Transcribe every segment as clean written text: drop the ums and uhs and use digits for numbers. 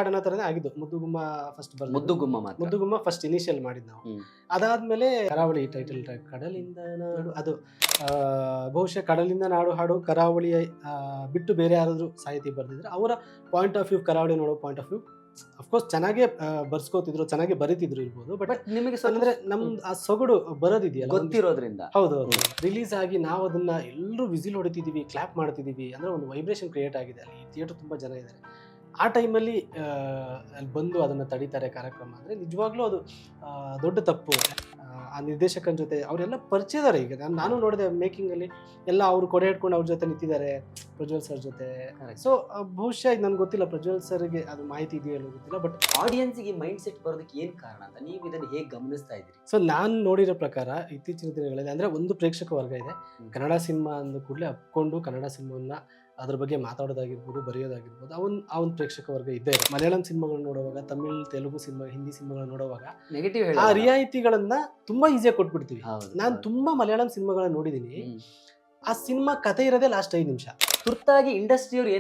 ಹಾಡನ ತರನೇ ಆಗಿದ್ದು. ಮುದ್ದುಗುಮ್ಮ ಫಸ್ಟ್ ಬರ್ದು, ಮುದ್ದುಗುಮ್ಮ ಮಾತ್ರ. ಮುದ್ದುಗುಮ್ಮ ಫಸ್ಟ್ ಇನಿಷಿಯಲ್ ಮಾಡಿದ್ದು ನಾವು. ಹ್ಮ್. ಅದಾದ್ಮೇಲೆ ಕರಾವಳಿ ಟೈಟಲ್ ಟ್ರ್ಯಾಕ್, ಕಡಲಿಂದ ನಾಡು, ಅದು ಬಹುಶಃ ಕಡಲಿಂದ ನಾಡು ಹಾಡು ಕರಾವಳಿಯ ಬಿಟ್ಟು ಬೇರೆ ಯಾರಾದ್ರೂ ಸಾಹಿತಿ ಬರ್ದಿದ್ರೆ ಅವರ ಪಾಯಿಂಟ್ ಆಫ್ ವ್ಯೂ, ಕರಾವಳಿ ನೋಡೋ ಪಾಯಿಂಟ್ ಆಫ್ ವ್ಯೂ ಅಫ್ಕೋರ್ಸ್ ಚೆನ್ನಾಗೇ ಬರ್ಸ್ಕೋತಿದ್ರು, ಚೆನ್ನಾಗಿ ಬರೀತಿದ್ರು ಇರ್ಬೋದು. ಬಟ್ ಬಟ್ ನಿಮಗೆ ಸ್ವಲ್ಪ ಅಂದ್ರೆ ನಮ್ದು ಆ ಸೊಗಡು ಬರೋದಿದೆಯಲ್ಲ ಗೊತ್ತಿರೋದ್ರಿಂದ. ಹೌದು, ರಿಲೀಸ್ ಆಗಿ ನಾವು ಅದನ್ನ ಎಲ್ಲರೂ ವಿಸಿಲ್ ಹೊಡಿತಿದೀವಿ, ಕ್ಲಾಪ್ ಮಾಡ್ತಿದೀವಿ, ಅಂದ್ರೆ ಒಂದು ವೈಬ್ರೇಷನ್ ಕ್ರಿಯೇಟ್ ಆಗಿದೆ ಅಲ್ಲಿ. ಥಿಯೇಟರ್ ತುಂಬಾ ಜನ ಇದ್ದಾರೆ. ಆ ಟೈಮಲ್ಲಿ ಅಲ್ಲಿ ಬಂದು ಅದನ್ನ ತಡೀತಾರೆ ಕಾರ್ಯಕ್ರಮ ಅಂದ್ರೆ ನಿಜವಾಗ್ಲೂ ಅದು ದೊಡ್ಡ ತಪ್ಪು. ಆ ನಿರ್ದೇಶಕನ ಜೊತೆ ಅವರೆಲ್ಲ ಪರಿಚಯದಾರೆ. ಈಗ ನಾನು ನೋಡಿದೆ ಮೇಕಿಂಗ್ ಅಲ್ಲಿ ಎಲ್ಲ ಅವ್ರು ಕೊಡೆ ಹಿಡ್ಕೊಂಡು ಅವ್ರ ಜೊತೆ ನಿಂತಿದ್ದಾರೆ, ಪ್ರಜ್ವಲ್ ಸರ್ ಜೊತೆ. ಸೊ ಬಹುಶಃ ಇದು ನನ್ಗೆ ಗೊತ್ತಿಲ್ಲ, ಪ್ರಜ್ವಲ್ ಸರ್ಗೆ ಅದು ಮಾಹಿತಿ ಇದೆಯೋ ಗೊತ್ತಿಲ್ಲ. ಬಟ್ ಆಡಿಯನ್ಸ್ಗೆ ಮೈಂಡ್ ಸೆಟ್ ಬರೋದಕ್ಕೆ ಏನ್ ಕಾರಣ ಅಂತ ನೀವು ಇದನ್ನ ಹೇಗೆ ಗಮನಿಸ್ತಾ ಇದ್ದೀರಿ? ಸೊ ನಾನು ನೋಡಿರೋ ಪ್ರಕಾರ ಇತ್ತೀಚಿನ ದಿನಗಳಲ್ಲಿ ಅಂದ್ರೆ ಒಂದು ಪ್ರೇಕ್ಷಕ ವರ್ಗ ಇದೆ, ಕನ್ನಡ ಸಿನಿಮಾ ಅಂದ ಕೂಡಲೇ ಅಪ್ಕೊಂಡು ಕನ್ನಡ ಸಿನಿಮಾವನ್ನ ಅದ್ರ ಬಗ್ಗೆ ಮಾತಾಡೋದಾಗಿರ್ಬೋದು, ಬರೆಯೋದಾಗಿರ್ಬೋದು, ಆ ಒಂದು ಪ್ರೇಕ್ಷಕ ವರ್ಗ ಇದ್ದೇ ಇದೆ. ಮಲಯಾಳಂ ಸಿನಿಮಾಗಳನ್ನ ನೋಡುವಾಗ, ತಮಿಳ್, ತೆಲುಗು ಸಿನಿಮಾ, ಹಿಂದಿ ಸಿನಿಮಾಗಳನ್ನ ನೋಡುವಾಗ ನೆಗೆಟಿವ್ ಆ ರಿಯಾಯಿತಿಗಳನ್ನ ತುಂಬಾ ಈಸಿಯಾಗಿ ಕೊಟ್ಬಿಡ್ತೀವಿ. ನಾನು ತುಂಬಾ ಮಲಯಾಳಂ ಸಿನಿಮಾಗಳನ್ನ ನೋಡಿದೀನಿ, ಆ ಸಿನಿಮಾ ಕಥೆ ಇರೋದೇ ಲಾಸ್ಟ್ 5 ನಿಮಿಷ. ತುರ್ತಾಗಿ ಇಂಡಸ್ಟ್ರಿಯವ್ರು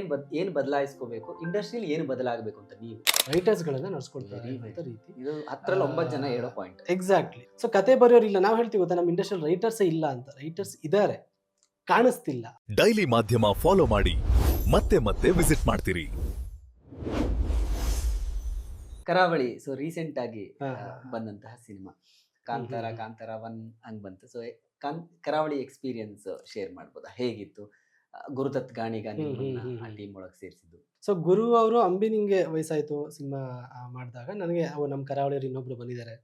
ಏನ್ ಬದಲಾಯಿಸ್ಕೋಬೇಕು, ಇಂಡಸ್ಟ್ರಿಯಲ್ಲಿ ಏನು ಬದಲಾಗಬೇಕು ಅಂತ ನೀವು ರೈಟರ್ಸ್ ಗಳನ್ನ ನಡ್ಸ್ಕೊಳ್ತಾರೆ ಅಂತ ರೀತಿ. ಇದು 10ರಲ್ಲಿ 9 ಜನ ಹೇಳೋ ಪಾಯಿಂಟ್. ಎಕ್ಸಾಕ್ಟ್ಲಿ. ಸೊ ಕತೆ ಬರೆಯೋರು ಇಲ್ಲ. ನಾವು ಹೇಳ್ತೀವಿ ಗೊತ್ತಾ, ನಮ್ಮ ಇಂಡಸ್ಟ್ರಿಯಲ್ಲಿ ರೈಟರ್ಸೇ ಇಲ್ಲ ಅಂತ. ರೈಟರ್ಸ್ ಇದ್ದಾರೆ, ಕಾಣಿಸ್ತಿಲ್ಲ. ಡೈಲಿ ಮಾಧ್ಯಮ ಫಾಲೋ ಮಾಡಿ, ಮತ್ತೆ ಮತ್ತೆ ವಿಸಿಟ್ ಮಾಡ್ತೀರಿ. ಕರಾವಳಿ ಸೊ ರೀಸೆಂಟ್ ಆಗಿ ಬಂದಂತಹ ಸಿನಿಮಾ ಕಾಂತಾರ 1 ಹಂಗ್ ಬಂತು. ಸೊ ಕರಾವಳಿ ಎಕ್ಸ್ಪೀರಿಯನ್ಸ್ ಶೇರ್ ಮಾಡ್ಬೋದಾ? ಹೇಗಿತ್ತು? ಗುರುದತ್ ಗಾಣಿಗ ಆ ಟೀಮ್ ಒಳಗೆ ಸೇರಿಸಿದ್ದು. ಸೊ ಗುರು ಅವರು ಅಂಬಿನಿಂಗೆ ವಯಸ್ಸಾಯ್ತು ಸಿನಿಮಾ ಮಾಡಿದಾಗ ನನಗೆ ನಮ್ಮ ಕರಾವಳಿಯವರು ಇನ್ನೊಬ್ರು ಬಂದಿದ್ದಾರೆ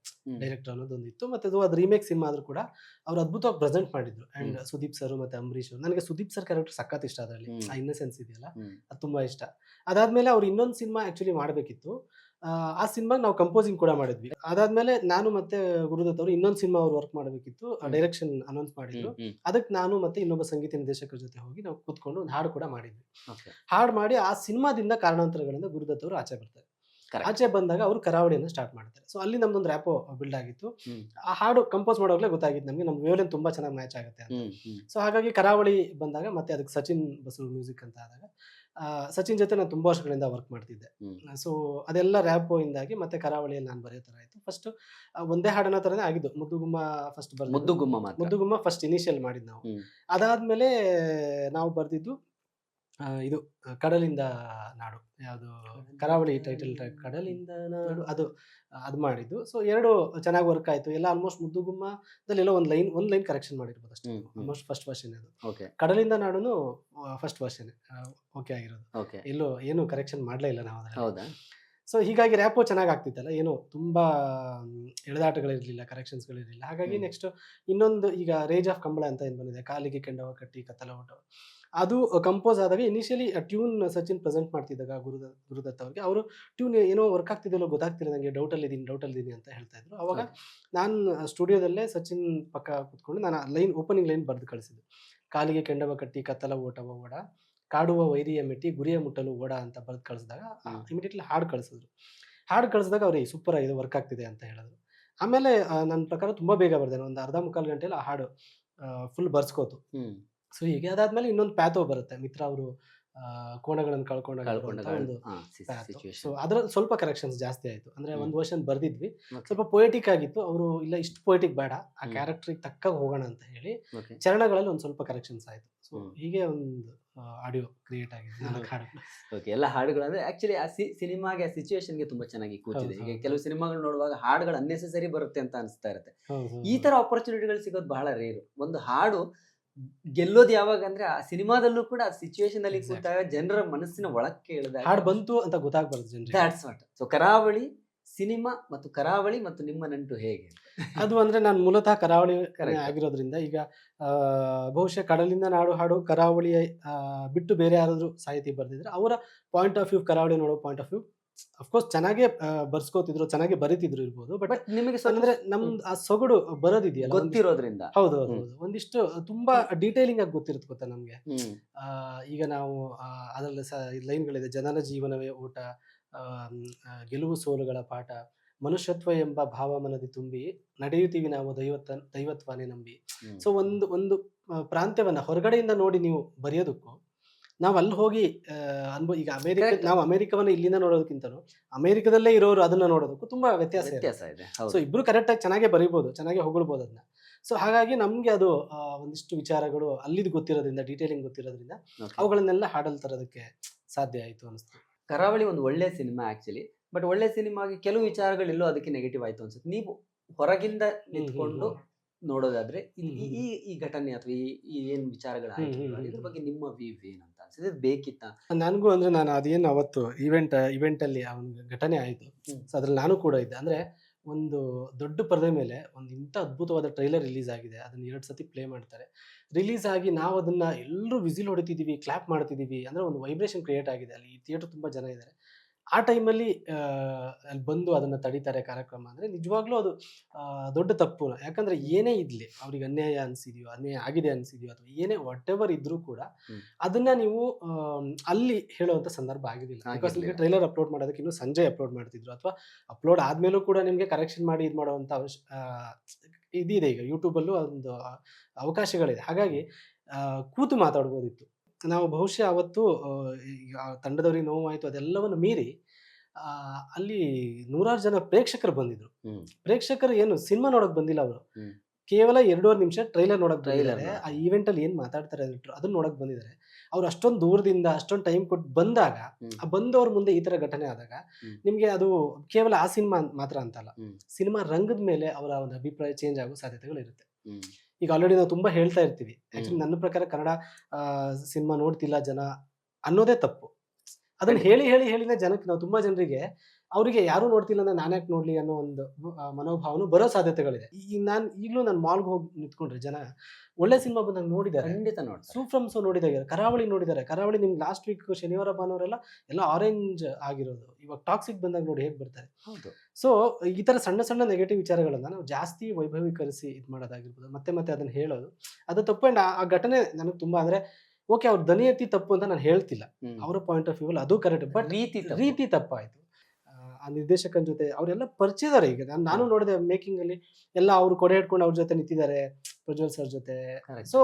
ಡೈರೆಕ್ಟರ್ ಅನ್ನೋದೊಂದಿತ್ತು. ಮತ್ತೆ ಅದು ರೀಮೇಕ್ ಸಿನಿಮಾ ಆದ್ರೂ ಕೂಡ ಅವ್ರು ಅದ್ಭುತವಾಗಿ ಪ್ರೆಸೆಂಟ್ ಮಾಡಿದ್ರು. ಅಂಡ್ ಸುದೀಪ್ ಸರ್ ಮತ್ತೆ ಅಂಬರೀಶ್ ಅವರು, ನನಗೆ ಸುದೀಪ್ ಸರ್ ಕ್ಯಾರೆಕ್ಟರ್ ಸಖತ್ ಇಷ್ಟ. ಅದರಲ್ಲಿ ಆ ಇನ್ನಸೆನ್ಸ್ ಇದೆಯಲ್ಲ, ಅದು ತುಂಬಾ ಇಷ್ಟ. ಅದಾದ್ಮೇಲೆ ಅವ್ರು ಇನ್ನೊಂದು ಸಿನಿಮಾ ಆಕ್ಚುಲಿ ಮಾಡಬೇಕಿತ್ತು. ಆ ಸಿನಿಮಾ ನಾವು ಕಂಪೋಸಿಂಗ್ ಕೂಡ ಮಾಡಿದ್ವಿ. ಅದಾದ್ಮೇಲೆ ನಾನು ಮತ್ತೆ ಗುರುದತ್ ಅವರು ಇನ್ನೊಂದು ಸಿನಿಮಾ ಅವ್ರು ವರ್ಕ್ ಮಾಡಬೇಕಿತ್ತು, ಡೈರೆಕ್ಷನ್ ಅನೌನ್ಸ್ ಮಾಡಿದ್ರು. ಅದಕ್ಕೆ ನಾನು ಮತ್ತೆ ಇನ್ನೊಬ್ಬ ಸಂಗೀತ ನಿರ್ದೇಶಕರ ಜೊತೆ ಹೋಗಿ ನಾವು ಕೂತ್ಕೊಂಡು ಒಂದು ಹಾಡು ಕೂಡ ಮಾಡಿದ್ವಿ. ಹಾಡು ಮಾಡಿ ಆ ಸಿನಿಮಾದಿಂದ ಕಾರಣಾಂತರಗಳಿಂದ ಗುರುದತ್ ಅವರು ಆಚೆ ಬರ್ತಾರೆ. ಆಚೆ ಬಂದಾಗ ಅವರು ಕರಾವಳಿಯನ್ನು ಸ್ಟಾರ್ಟ್ ಮಾಡ್ತಾರೆ. ಸೊ ಅಲ್ಲಿ ನಮ್ದೊಂದು ರ್ಯಾಪೋ ಬಿಲ್ಡ್ ಆಗಿತ್ತು. ಆ ಹಾಡು ಕಂಪೋಸ್ ಮಾಡೋಗ್ಲೇ ಗೊತ್ತಾಗಿತ್ತು ನಮ್ಗೆ, ನಮ್ಮ ವೇವ್ಲೆಂತ್ ತುಂಬಾ ಚೆನ್ನಾಗಿ ಮ್ಯಾಚ್ ಆಗುತ್ತೆ ಅಂತ. ಸೊ ಹಾಗಾಗಿ ಕರಾವಳಿ ಬಂದಾಗ ಮತ್ತೆ ಅದಕ್ಕೆ ಸಚಿನ್ ಬಸು ಮ್ಯೂಸಿಕ್ ಅಂತ ಆದಾಗ ಸಚಿನ್ ಜೊತೆ ನಾನು ತುಂಬಾ ವರ್ಷಗಳಿಂದ ವರ್ಕ್ ಮಾಡ್ತಿದ್ದೆ. ಸೊ ಅದೆಲ್ಲ ರ್ಯಾಪೋ ಇಂದಾಗಿ ಮತ್ತೆ ಕರಾವಳಿಯಲ್ಲಿ ನಾನು ಬರೆಯೋ ತರ ಆಯ್ತು. ಫಸ್ಟ್ ಒಂದೇ ಹಾಡನ ತರನೇ ಆಗಿದ್ದು. ಮುದ್ದುಗುಮ್ಮ ಫಸ್ಟ್ ಬರ್ದು, ಮುದ್ದುಗುಮ್ಮ ಫಸ್ಟ್ ಇನಿಷಿಯಲ್ ಮಾಡಿದ್ದು ನಾವು. ಅದಾದ್ಮೇಲೆ ನಾವು ಬರ್ದಿದ್ದು ಇದು ಕಡಲಿಂದ ನಾಡು, ಯಾವುದು ಕರಾವಳಿ ಟೈಟಲ್ ಟ್ರ್ಯಾಕ್, ಕಡಲಿಂದ ನಾಡು, ಅದು ಮಾಡಿದ್ದು. ಸೊ 2 ಚೆನ್ನಾಗಿ ವರ್ಕ್ ಆಯ್ತು ಎಲ್ಲ. ಆಲ್ಮೋಸ್ಟ್ ಮುದ್ದುಗುಮ್ಮದಲ್ಲಿ ಎಲ್ಲೋ ಒಂದು ಲೈನ್ ಕರೆಕ್ಷನ್ ಮಾಡಿರ್ಬೋದು ಅಷ್ಟೇ. ಆಲ್ಮೋಸ್ಟ್ ಫಸ್ಟ್ ವರ್ಷನ್ ಅದು. ಕಡಲಿಂದ ನಾಡುನು ಫಸ್ಟ್ ವರ್ಷನ್ ಓಕೆ ಆಗಿರೋದು. ಎಲ್ಲೋ ಏನು ಕರೆಕ್ಷನ್ ಮಾಡಲೇ ಇಲ್ಲ ನಾವು ಅದರಲ್ಲಿ. ಸೊ ಹೀಗಾಗಿ ರ್ಯಾಪೋ ಚೆನ್ನಾಗಿ ಆಗ್ತಿತ್ತಲ್ಲ, ಏನು ತುಂಬಾ ಎಳೆದಾಟಗಳಿರಲಿಲ್ಲ, ಕರೆಕ್ಷನ್ಸ್ಗಳಿರಲಿಲ್ಲ. ಹಾಗಾಗಿ ನೆಕ್ಸ್ಟ್ ಇನ್ನೊಂದು ಈಗ ರೇಜ್ ಆಫ್ ಕಂಬಳ ಅಂತ ಏನು ಬಂದಿದೆ, ಕಾಲಿಗೆ ಕೆಂಡವ ಕಟ್ಟಿ ಕತ್ತಲ ಓಟ, ಅದು ಕಂಪೋಸ್ ಆದಾಗ ಇನಿಷಿಯಲಿ ಟ್ಯೂನ್ ಸಚಿನ್ ಪ್ರೆಸೆಂಟ್ ಮಾಡ್ತಿದ್ದಾಗ ಗುರುದತ್ ಅವ್ರಿಗೆ ಅವರು ಟ್ಯೂನ್ ಏನೋ ವರ್ಕ್ ಆಗ್ತಿದೆಯಲ್ಲೋ ಗೊತ್ತಾಗ್ತಿಲ್ಲ ನನಗೆ, ಡೌಟಲ್ಲಿದ್ದೀನಿ ಅಂತ ಹೇಳ್ತಾ ಇದ್ರು. ಅವಾಗ ನಾನು ಸ್ಟುಡಿಯೋದಲ್ಲೇ ಸಚಿನ್ ಪಕ್ಕ ಕೂತ್ಕೊಂಡು ನಾನು ಓಪನಿಂಗ್ ಲೈನ್ ಬರೆದು ಕಳಿಸಿದ್ದು. ಕಾಲಿಗೆ ಕೆಂಡವ ಕಟ್ಟಿ ಕತ್ತಲ ಓಟವ ಓಡ, ಕಾಡುವ ವೈರಿಯ ಮೆಟ್ಟಿ ಗುರಿಯ ಮುಟ್ಟಲು ಓಡ ಅಂತ ಬರೆದು ಕಳಿಸಿದಾಗ ಇಮಿಡಿಯೇಟ್ಲಿ ಹಾಡು ಕಳಿಸಿದಾಗ ಅವ್ರಿಗೆ ಸೂಪರ್ ಆಗಿದೆ, ವರ್ಕ್ ಆಗ್ತಿದೆ ಅಂತ ಹೇಳಿದ್ರು. ಆಮೇಲೆ ನನ್ನ ಪ್ರಕಾರ ತುಂಬಾ ಬೇಗ ಬರ್ದೇನೆ, ಒಂದು ಅರ್ಧ ಮುಕ್ಕಾಲು ಗಂಟೆಯಲ್ಲಿ ಆ ಹಾಡು ಫುಲ್ ಬರ್ಸ್ಕೋತು. ಸೊ ಹೀಗೆ ಅದಾದ್ಮೇಲೆ ಇನ್ನೊಂದು ಪ್ಯಾಥೋ ಬರುತ್ತೆ, ಮಿತ್ರ ಅವರು ಕೋಣಗಳನ್ನು ಕಳ್ಕೊಂಡಾಗ ಒಂದು ಪ್ಯಾಥೋ. ಸೊ ಅದ್ರಲ್ಲಿ ಸ್ವಲ್ಪ ಕರೆಕ್ಷನ್ಸ್ ಜಾಸ್ತಿ ಆಯ್ತು. ಅಂದ್ರೆ ಒಂದು ವರ್ಷನ್ ಬರ್ದಿದ್ವಿ, ಸ್ವಲ್ಪ ಪೊಯೆಟಿಕ್ ಆಗಿತ್ತು. ಅವರು ಇಲ್ಲ ಇಷ್ಟು ಪೊಯೆಟಿಕ್ ಬೇಡ, ಆ ಕ್ಯಾರೆಕ್ಟರ್ಗೆ ತಕ್ಕ ಹೋಗೋಣ ಅಂತ ಹೇಳಿ ಚರಣಗಳಲ್ಲಿ ಒಂದು ಸ್ವಲ್ಪ ಕರೆಕ್ಷನ್ಸ್ ಆಯ್ತು. ಸೊ ಹೀಗೆ ಒಂದು ಆಡಿಯೋ ಕ್ರಿಯೇಟ್ ಆಗಿದೆ 4 ಹಾಡುಗಳು. ಎಲ್ಲ ಹಾಡುಗಳು ಅಂದ್ರೆ ಆಕ್ಚುಲಿ ಆ ಸಿನಿಮಾಗೆ ಆ ಸಿಚುವೇಶನ್ಗೆ ತುಂಬಾ ಚೆನ್ನಾಗಿ ಕೂತಿದೆ. ಈಗ ಕೆಲವು ಸಿನಿಮಾಗಳು ನೋಡುವಾಗ ಹಾಡುಗಳು ಅನ್ನೆಸೆಸರಿ ಬರುತ್ತೆ ಅಂತ ಅನಿಸ್ತಾ ಇರುತ್ತೆ. ಈ ತರ ಆಪರ್ಚುನಿಟಿಗಳು ಸಿಗೋದು ಬಹಳ ರೇರು. ಒಂದು ಹಾಡು ಗೆಲ್ಲೋದು ಯಾವಾಗ ಅಂದ್ರೆ ಆ ಸಿನಿಮಾದಲ್ಲೂ ಕೂಡ ಆ ಸಿಚುವೇಶನ್ ಅಲ್ಲಿ ಕೂತಾಗ ಜನರ ಮನಸ್ಸಿನ ಒಳಕ್ಕೆ ಇಳಿದಾಗ ಹಾಡು ಬಂತು ಅಂತ ಗೊತ್ತಾಗ್ಬಾರ್ದು ಜನರಿಗೆ. That's what. ಸೊ ಕರಾವಳಿ ಸಿನಿಮಾ ಮತ್ತು ಕರಾವಳಿ ಮತ್ತು ನಿಮ್ಮ ನಂಟು ಹೇಗೆ? ಅದು ಅಂದ್ರೆ ನಾನು ಮೂಲತಃ ಕರಾವಳಿ ಆಗಿರೋದ್ರಿಂದ ಈಗ ಬಹುಶಃ ಕಡಲಿಂದ ನಾಡು ಹಾಡು ಕರಾವಳಿಯ ಬಿಟ್ಟು ಬೇರೆ ಯಾರಾದ್ರೂ ಸಾಹಿತಿ ಬರ್ದಿದ್ರೆ ಅವರ ಪಾಯಿಂಟ್ ಆಫ್ ವ್ಯೂ, ಕರಾವಳಿ ನೋಡೋ ಪಾಯಿಂಟ್ ಆಫ್ ವ್ಯೂ ಅಫ್ಕೋರ್ಸ್ ಚೆನ್ನಾಗೇ ಬರ್ಸ್ಕೋತಿದ್ರು, ಚೆನ್ನಾಗಿ ಬರೀತಿದ್ರು ಇರ್ಬೋದು. ಬಟ್ ನಿಮಗೆ ಅಂದ್ರೆ ನಮ್ದು ಆ ಸೊಗಡು ಬರೋದಿದೆಯಲ್ಲ ಗೊತ್ತಿರೋದ್ರಿಂದ. ಹೌದು, ಒಂದಿಷ್ಟು ತುಂಬಾ ಡೀಟೇಲಿಂಗ್ ಆಗಿ ಗೊತ್ತಿರುತ್ತೆ ಗೊತ್ತಾ ನಮ್ಗೆ. ಈಗ ನಾವು ಅದರಲ್ಲಿ ಲೈನ್ಗಳಿದೆ, ಜನರ ಜೀವನವೇ ಓಟ, ಗೆಲುವು ಸೋಲುಗಳ ಪಾಠ, ಮನುಷ್ಯತ್ವ ಎಂಬ ಭಾವ ಮನದಿ ತುಂಬಿ ನಡೆಯುತ್ತೀವಿ ನಾವು ದೈವತ್ವನೇ ನಂಬಿ. ಸೊ ಒಂದು ಪ್ರಾಂತ್ಯವನ್ನ ಹೊರಗಡೆಯಿಂದ ನೋಡಿ ನೀವು ಬರೆಯೋದಕ್ಕೂ ನಾವು ಅಲ್ಲಿ ಹೋಗಿ ಈಗ Correct. ನಾವು ಅಮೆರಿಕವನ್ನ ಇಲ್ಲಿಂದ ನೋಡೋದಕ್ಕಿಂತನೂ ಅಮೆರಿಕದಲ್ಲೇ ಇರೋರು ಅದನ್ನ ನೋಡೋದಕ್ಕೂ ತುಂಬಾ ವ್ಯತ್ಯಾಸ ಇದೆ. ವ್ಯತ್ಯಾಸ ಇದೆ. ಸೊ ಹೌದು. ಇಬ್ರು ಕರೆಕ್ಟ್ ಆಗಿ ಚೆನ್ನಾಗೇ ಬರೀಬಹುದು, ಚೆನ್ನಾಗಿ ಹೊಗಳ್ಬೋದು ಅದನ್ನ. ಸೊ ಹಾಗಾಗಿ ನಮ್ಗೆ ಅದು ಒಂದಿಷ್ಟು ವಿಚಾರಗಳು ಅಲ್ಲಿದ್ ಗೊತ್ತಿರೋದ್ರಿಂದ, ಡೀಟೇಲಿಂಗ್ ಗೊತ್ತಿರೋದ್ರಿಂದ Okay. ಅವುಗಳನ್ನೆಲ್ಲ ಹಾಡಲ್ಲಿ ತರೋದಕ್ಕೆ ಸಾಧ್ಯ ಆಯ್ತು ಅನಿಸ್ತು. ಕರಾವಳಿ ಒಂದು ಒಳ್ಳೆ ಸಿನಿಮಾ ಆಕ್ಚುಲಿ. ಬಟ್ ಒಳ್ಳೆ ಸಿನಿಮಾಗೆ ಕೆಲವು ವಿಚಾರಗಳೆಲ್ಲೋ ಅದಕ್ಕೆ ನೆಗೆಟಿವ್ ಆಯ್ತು ಅನ್ಸುತ್ತೆ. ನೀವು ಹೊರಗಿಂದ ನಿಂತ್ಕೊಂಡು ನೋಡೋದಾದ್ರೆ ಈ ಘಟನೆ ಅಥವಾ ಈ ಏನ್ ವಿಚಾರಗಳು ಆಯ್ತು ಇದ್ರ ಬಗ್ಗೆ ನಿಮ್ಮ ವ್ಯೂ ಏನಂತ ಅನ್ಸುತ್ತೆ? ಇದು ಬೇಕಿತ್ತ? ನನಗೂ ಅಂದ್ರೆ ನಾನು ಅದೇನು ಅವತ್ತು ಇವೆಂಟ್ ಅಲ್ಲಿ ಆ ಒಂದು ಘಟನೆ ಆಯ್ತು. ಸೊ ಅದ್ರಲ್ಲಿ ನಾನು ಕೂಡ ಇದ್ದೆ. ಅಂದ್ರೆ ಒಂದು ದೊಡ್ಡ ಪರದೆ ಮೇಲೆ ಒಂದು ಇಂಥ ಅದ್ಭುತವಾದ ಟ್ರೈಲರ್ ರಿಲೀಸ್ ಆಗಿದೆ, ಅದನ್ನ 2 ಸತಿ ಪ್ಲೇ ಮಾಡ್ತಾರೆ. ರಿಲೀಸ್ ಆಗಿ ನಾವು ಅದನ್ನ ಎಲ್ಲರೂ ವಿಸಿಲ್ ಹೊಡಿತಿದೀವಿ, ಕ್ಲಾಪ್ ಮಾಡ್ತಿದೀವಿ. ಅಂದ್ರೆ ಒಂದು ವೈಬ್ರೇಷನ್ ಕ್ರಿಯೇಟ್ ಆಗಿದೆ ಅಲ್ಲಿ. ಥಿಯೇಟರ್ ತುಂಬಾ ಜನ ಇದ್ದಾರೆ. ಆ ಟೈಮಲ್ಲಿ ಅಲ್ಲಿ ಬಂದು ಅದನ್ನ ತಡೀತಾರೆ ಕಾರ್ಯಕ್ರಮ ಅಂದ್ರೆ ನಿಜವಾಗ್ಲೂ ಅದು ದೊಡ್ಡ ತಪ್ಪು. ಯಾಕಂದ್ರೆ ಏನೇ ಇದ್ಲಿ, ಅವ್ರಿಗೆ ಅನ್ಯಾಯ ಅನ್ಸಿದ್ಯೋ, ಅನ್ಯಾಯ ಆಗಿದೆ ಅನ್ಸಿದ್ಯೋ, ಅಥವಾ ಏನೇ ವಾಟ್ ಎವರ್ ಇದ್ರೂ ಕೂಡ ಅದನ್ನ ನೀವು ಅಲ್ಲಿ ಹೇಳುವಂತ ಸಂದರ್ಭ ಆಗಿದಿಲ್ಲ. ಬಿಕಾಸ್ ನಿಮಗೆ ಟ್ರೈಲರ್ ಅಪ್ಲೋಡ್ ಮಾಡೋದಕ್ಕೆ ಇನ್ನೂ ಸಂಜೆ ಅಪ್ಲೋಡ್ ಮಾಡ್ತಿದ್ರು, ಅಥವಾ ಅಪ್ಲೋಡ್ ಆದ್ಮೇಲೂ ಕೂಡ ನಿಮ್ಗೆ ಕರೆಕ್ಷನ್ ಮಾಡಿ ಇದು ಮಾಡುವಂತ ಇದಿದೆ. ಈಗ ಯೂಟ್ಯೂಬ್ ಅಲ್ಲೂ ಒಂದು ಅವಕಾಶಗಳಿದೆ. ಹಾಗಾಗಿ ಕೂತು ಮಾತಾಡ್ಬೋದಿತ್ತು. ನಾವು ಬಹುಶಃ ಅವತ್ತು ಈಗ ತಂಡದವ್ರಿಗೆ ನೋವಾಯ್ತು, ಅದೆಲ್ಲವನ್ನು ಮೀರಿ ಅಲ್ಲಿ 100 ಜನ ಪ್ರೇಕ್ಷಕರು ಬಂದಿದ್ರು. ಪ್ರೇಕ್ಷಕರು ಏನು ಸಿನಿಮಾ ನೋಡಕ್ ಬಂದಿಲ್ಲ, ಅವರು ಕೇವಲ 2.5 ನಿಮಿಷ ಟ್ರೈಲರ್ ನೋಡಕ್ ಬಂದಿದ್ದಾರೆ. ಆ ಈವೆಂಟ್ ಅಲ್ಲಿ ಏನ್ ಮಾತಾಡ್ತಾರೆ ಅದನ್ನ ನೋಡಕ್ ಬಂದಿದ್ದಾರೆ. ಅವ್ರು ಅಷ್ಟೊಂದು ದೂರದಿಂದ ಅಷ್ಟೊಂದು ಟೈಮ್ ಕೊಟ್ಟು ಬಂದಾಗ, ಆ ಬಂದವ್ರ ಮುಂದೆ ಈ ತರ ಘಟನೆ ಆದಾಗ ನಿಮ್ಗೆ ಅದು ಕೇವಲ ಆ ಸಿನಿಮಾ ಮಾತ್ರ ಅಂತಲ್ಲ, ಸಿನಿಮಾ ರಂಗದ ಮೇಲೆ ಅವರ ಒಂದು ಅಭಿಪ್ರಾಯ ಚೇಂಜ್ ಆಗೋ ಸಾಧ್ಯತೆಗಳು ಇರುತ್ತೆ. ಈಗ ಆಲ್ರೆಡಿ ನಾವು ತುಂಬಾ ಹೇಳ್ತಾ ಇರ್ತೀವಿ, ಆಕ್ಚುಲಿ ನನ್ನ ಪ್ರಕಾರ ಕನ್ನಡ ಸಿನಿಮಾ ನೋಡ್ತಿಲ್ಲ ಜನ ಅನ್ನೋದೇ ತಪ್ಪು. ಅದನ್ನ ಹೇಳಿನೇ ಜನಕ್ಕೆ, ನಾವು ತುಂಬಾ ಜನರಿಗೆ ಅವರಿಗೆ ಯಾರು ನೋಡ್ತಿಲ್ಲ ಅಂದ್ರೆ ನಾನ್ಯಾಕೆ ನೋಡ್ಲಿ ಅನ್ನೋ ಒಂದು ಮನೋಭಾವನು ಬರೋ ಸಾಧ್ಯತೆಗಳಿದೆ. ನಾನು ಈಗಲೂ ನಾನು ಮಾಲ್ಗೆ ಹೋಗಿ ನಿಂತ್ಕೊಂಡ್ರೆ ಜನ ಒಳ್ಳೆ ಸಿನಿಮಾ ಬಂದಾಗ ನೋಡಿದ್ದಾರೆ, ಖಂಡಿತ ನೋಡ್ತಾರೆ. ಸೂಫ್ರಮ್ಸ್ ನೋಡಿದ್ದಾರೆ, ಕರಾವಳಿ ನೋಡಿದ್ದಾರೆ. ಕರಾವಳಿ ನಿಮ್ಗೆ ಲಾಸ್ಟ್ ವೀಕ್ ಶನಿವಾರ ಭಾನುವಾರೆಲ್ಲ ಎಲ್ಲ ಆರೆಂಜ್ ಆಗಿರೋದು. ಇವಾಗ ಟಾಕ್ಸಿಕ್ ಬಂದಾಗ ನೋಡಿ ಹೇಗೆ ಬರ್ತಾರೆ. ಸೊ ಈ ತರ ಸಣ್ಣ ಸಣ್ಣ ನೆಗೆಟಿವ್ ವಿಚಾರಗಳನ್ನ ನಾವು ಜಾಸ್ತಿ ವೈಭವೀಕರಿಸಿ ಇದು ಮಾಡೋದಾಗಿರ್ಬೋದು, ಮತ್ತೆ ಅದನ್ನ ಹೇಳೋದು ಅದು ತಪ್ಪು. ಅಂಡ್ ಆ ಘಟನೆ ನನಗೆ ತುಂಬಾ ಅಂದ್ರೆ ಓಕೆ, ಅವ್ರ ದನಿ ಎತ್ತಿ ತಪ್ಪು ಅಂತ ನಾನು ಹೇಳ್ತಿಲ್ಲ, ಅವರ ಪಾಯಿಂಟ್ ಆಫ್ ವ್ಯೂ ಅದು ಕರೆಕ್ಟ್. ಬಟ್ ರೀತಿ ತಪ್ಪಾಯ್ತು. ಆ ನಿರ್ದೇಶಕನ ಜೊತೆ ಅವರೆಲ್ಲ ಪರಿಚಯದಾರೆ. ಈಗ ನಾನು ನೋಡಿದೆ ಮೇಕಿಂಗ್ ಅಲ್ಲಿ ಎಲ್ಲ ಅವ್ರು ಕೊಡೆ ಹಿಡ್ಕೊಂಡು ಅವ್ರ ಜೊತೆ ನಿಂತಿದ್ದಾರೆ, ಪ್ರಜ್ವಲ್ ಸರ್ ಜೊತೆ. ಸೊ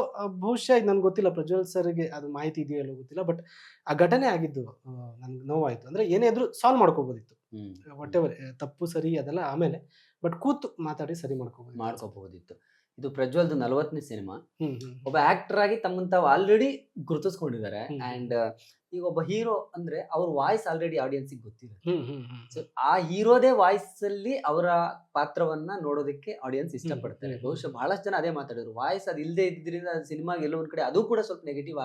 ಬಹುಶಃ ಇದು ನನ್ಗೆ ಗೊತ್ತಿಲ್ಲ, ಪ್ರಜ್ವಲ್ ಸರ್ಗೆ ಅದು ಮಾಹಿತಿ ಇದೆಯೋ ಎಲ್ಲೋ ಗೊತ್ತಿಲ್ಲ. ಬಟ್ ಆ ಘಟನೆ ಆಗಿದ್ದು ನನ್ಗೆ ನೋವಾಯ್ತು. ಅಂದ್ರೆ ಏನೇ ಇದ್ರು ಸಾಲ್ವ್ ಮಾಡ್ಕೋಬೋದಿತ್ತು, ವಾಟ್ ಎವರ್ ತಪ್ಪು ಸರಿ ಅದೆಲ್ಲ ಆಮೇಲೆ, ಬಟ್ ಕೂತು ಮಾತಾಡಿ ಸರಿ ಮಾಡ್ಕೋಬಹುದಿತ್ತು. ಇದು ಪ್ರಜ್ವಲ್ದು 40ನೇ ಸಿನಿಮಾ. ಒಬ್ಬ ಆಕ್ಟರ್ ಆಗಿ ತಮ್ಮನ್ನ ತಾವು ಆಲ್ರೆಡಿ ಗುರುತಿಸ್ಕೊಂಡಿದ್ದಾರೆ. ಅಂಡ್ ಈಗ ಒಬ್ಬ ಹೀರೋ ಅಂದ್ರೆ ಅವ್ರ ವಾಯ್ಸ್ ಆಲ್ರೆಡಿ ಆಡಿಯನ್ಸ್ ಗೊತ್ತಿರುತ್ತೆ. ಸೊ ಆ ಹೀರೋದೇ ವಾಯ್ಸ್ ಅಲ್ಲಿ ಅವರ ಪಾತ್ರವನ್ನ ನೋಡೋದಕ್ಕೆ ಆಡಿಯನ್ಸ್ ಇಷ್ಟಪಡ್ತಾರೆ. ಬಹುಶಃ ಬಹಳಷ್ಟು ಜನ ಅದೇ ಮಾತಾಡಿದ್ರು, ವಾಯ್ಸ್ ಅದು ಇಲ್ಲದೆ ಇದ್ರಿಂದ ಸಿನಿಮಾ ಎಲ್ಲೋ ಒಂದ್ ಕಡೆ ಅದು ಕೂಡ ಸ್ವಲ್ಪ ನೆಗೆಟಿವ್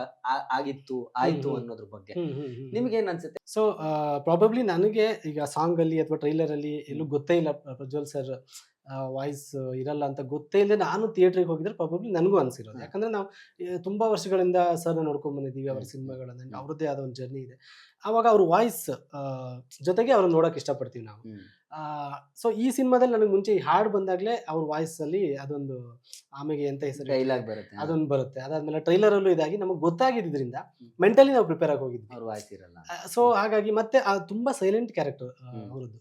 ಆಯ್ತು ಅನ್ನೋದ್ರ ಬಗ್ಗೆ ನಿಮ್ಗೆ ಏನ್ ಅನ್ಸುತ್ತೆ? ಸೊ ಪ್ರಾಬಬ್ಲಿ ನನಗೆ ಈಗ ಸಾಂಗ್ ಅಲ್ಲಿ ಅಥವಾ ಟ್ರೈಲರ್ ಅಲ್ಲಿ ಎಲ್ಲೂ ಗೊತ್ತೇ ಇಲ್ಲ ಪ್ರಜ್ವಲ್ ಸರ್ ವಾಯ್ಸ್ ಇರಲ್ಲ ಅಂತ ಗೊತ್ತೇ ಇಲ್ಲದೆ ನಾನು ಥಿಯೇಟ್ರಿಗೆ ಹೋಗಿದ್ರೆ ಪ್ರಾಬಬ್ಲಿ ನನಗೂ ಅನ್ಸಿರೋದು. ಯಾಕಂದ್ರೆ ನಾವು ತುಂಬಾ ವರ್ಷಗಳಿಂದ ಸರ್ನ ನೋಡ್ಕೊಂಡ್ ಬಂದಿದ್ದೀವಿ, ಅವ್ರ ಸಿನಿಮಾಗಳನ್ನ, ಅವ್ರದ್ದೇ ಆದ ಒಂದು ಜರ್ನಿ ಇದೆ. ಆವಾಗ ಅವ್ರ ವಾಯ್ಸ್ ಜೊತೆಗೆ ಅವ್ರನ್ನ ನೋಡಕ್ ಇಷ್ಟಪಡ್ತೀವಿ ನಾವು. ಸೊ ಈ ಸಿನಿಮಾದಲ್ಲಿ ನನಗೆ ಮುಂಚೆ ಈ ಹಾಡು ಬಂದಾಗ್ಲೇ ಅವ್ರ ವಾಯ್ಸ್ ಅಲ್ಲಿ ಅದೊಂದು ಆಮೇಲೆ ಎಂತ ಹೆಸರು ಡೈಲಾಗ್ ಬರುತ್ತೆ, ಅದೊಂದು ಬರುತ್ತೆ. ಅದಾದ್ಮೇಲೆ ಟ್ರೈಲರ್ ಅಲ್ಲೂ ಇದಾಗಿ ನಮಗೆ ಗೊತ್ತಾಗಿದ್ರಿಂದ ಮೆಂಟಲಿ ನಾವು ಪ್ರಿಪೇರ್ ಆಗಿ ಹೋಗಿದ್ವಿ. ಅವ್ರ ವಾಯ್ಸ್ ಇರಲ್ಲ. ಸೊ ಹಾಗಾಗಿ ಮತ್ತೆ ತುಂಬಾ ಸೈಲೆಂಟ್ ಕ್ಯಾರೆಕ್ಟರ್ ಅವರದ್ದು,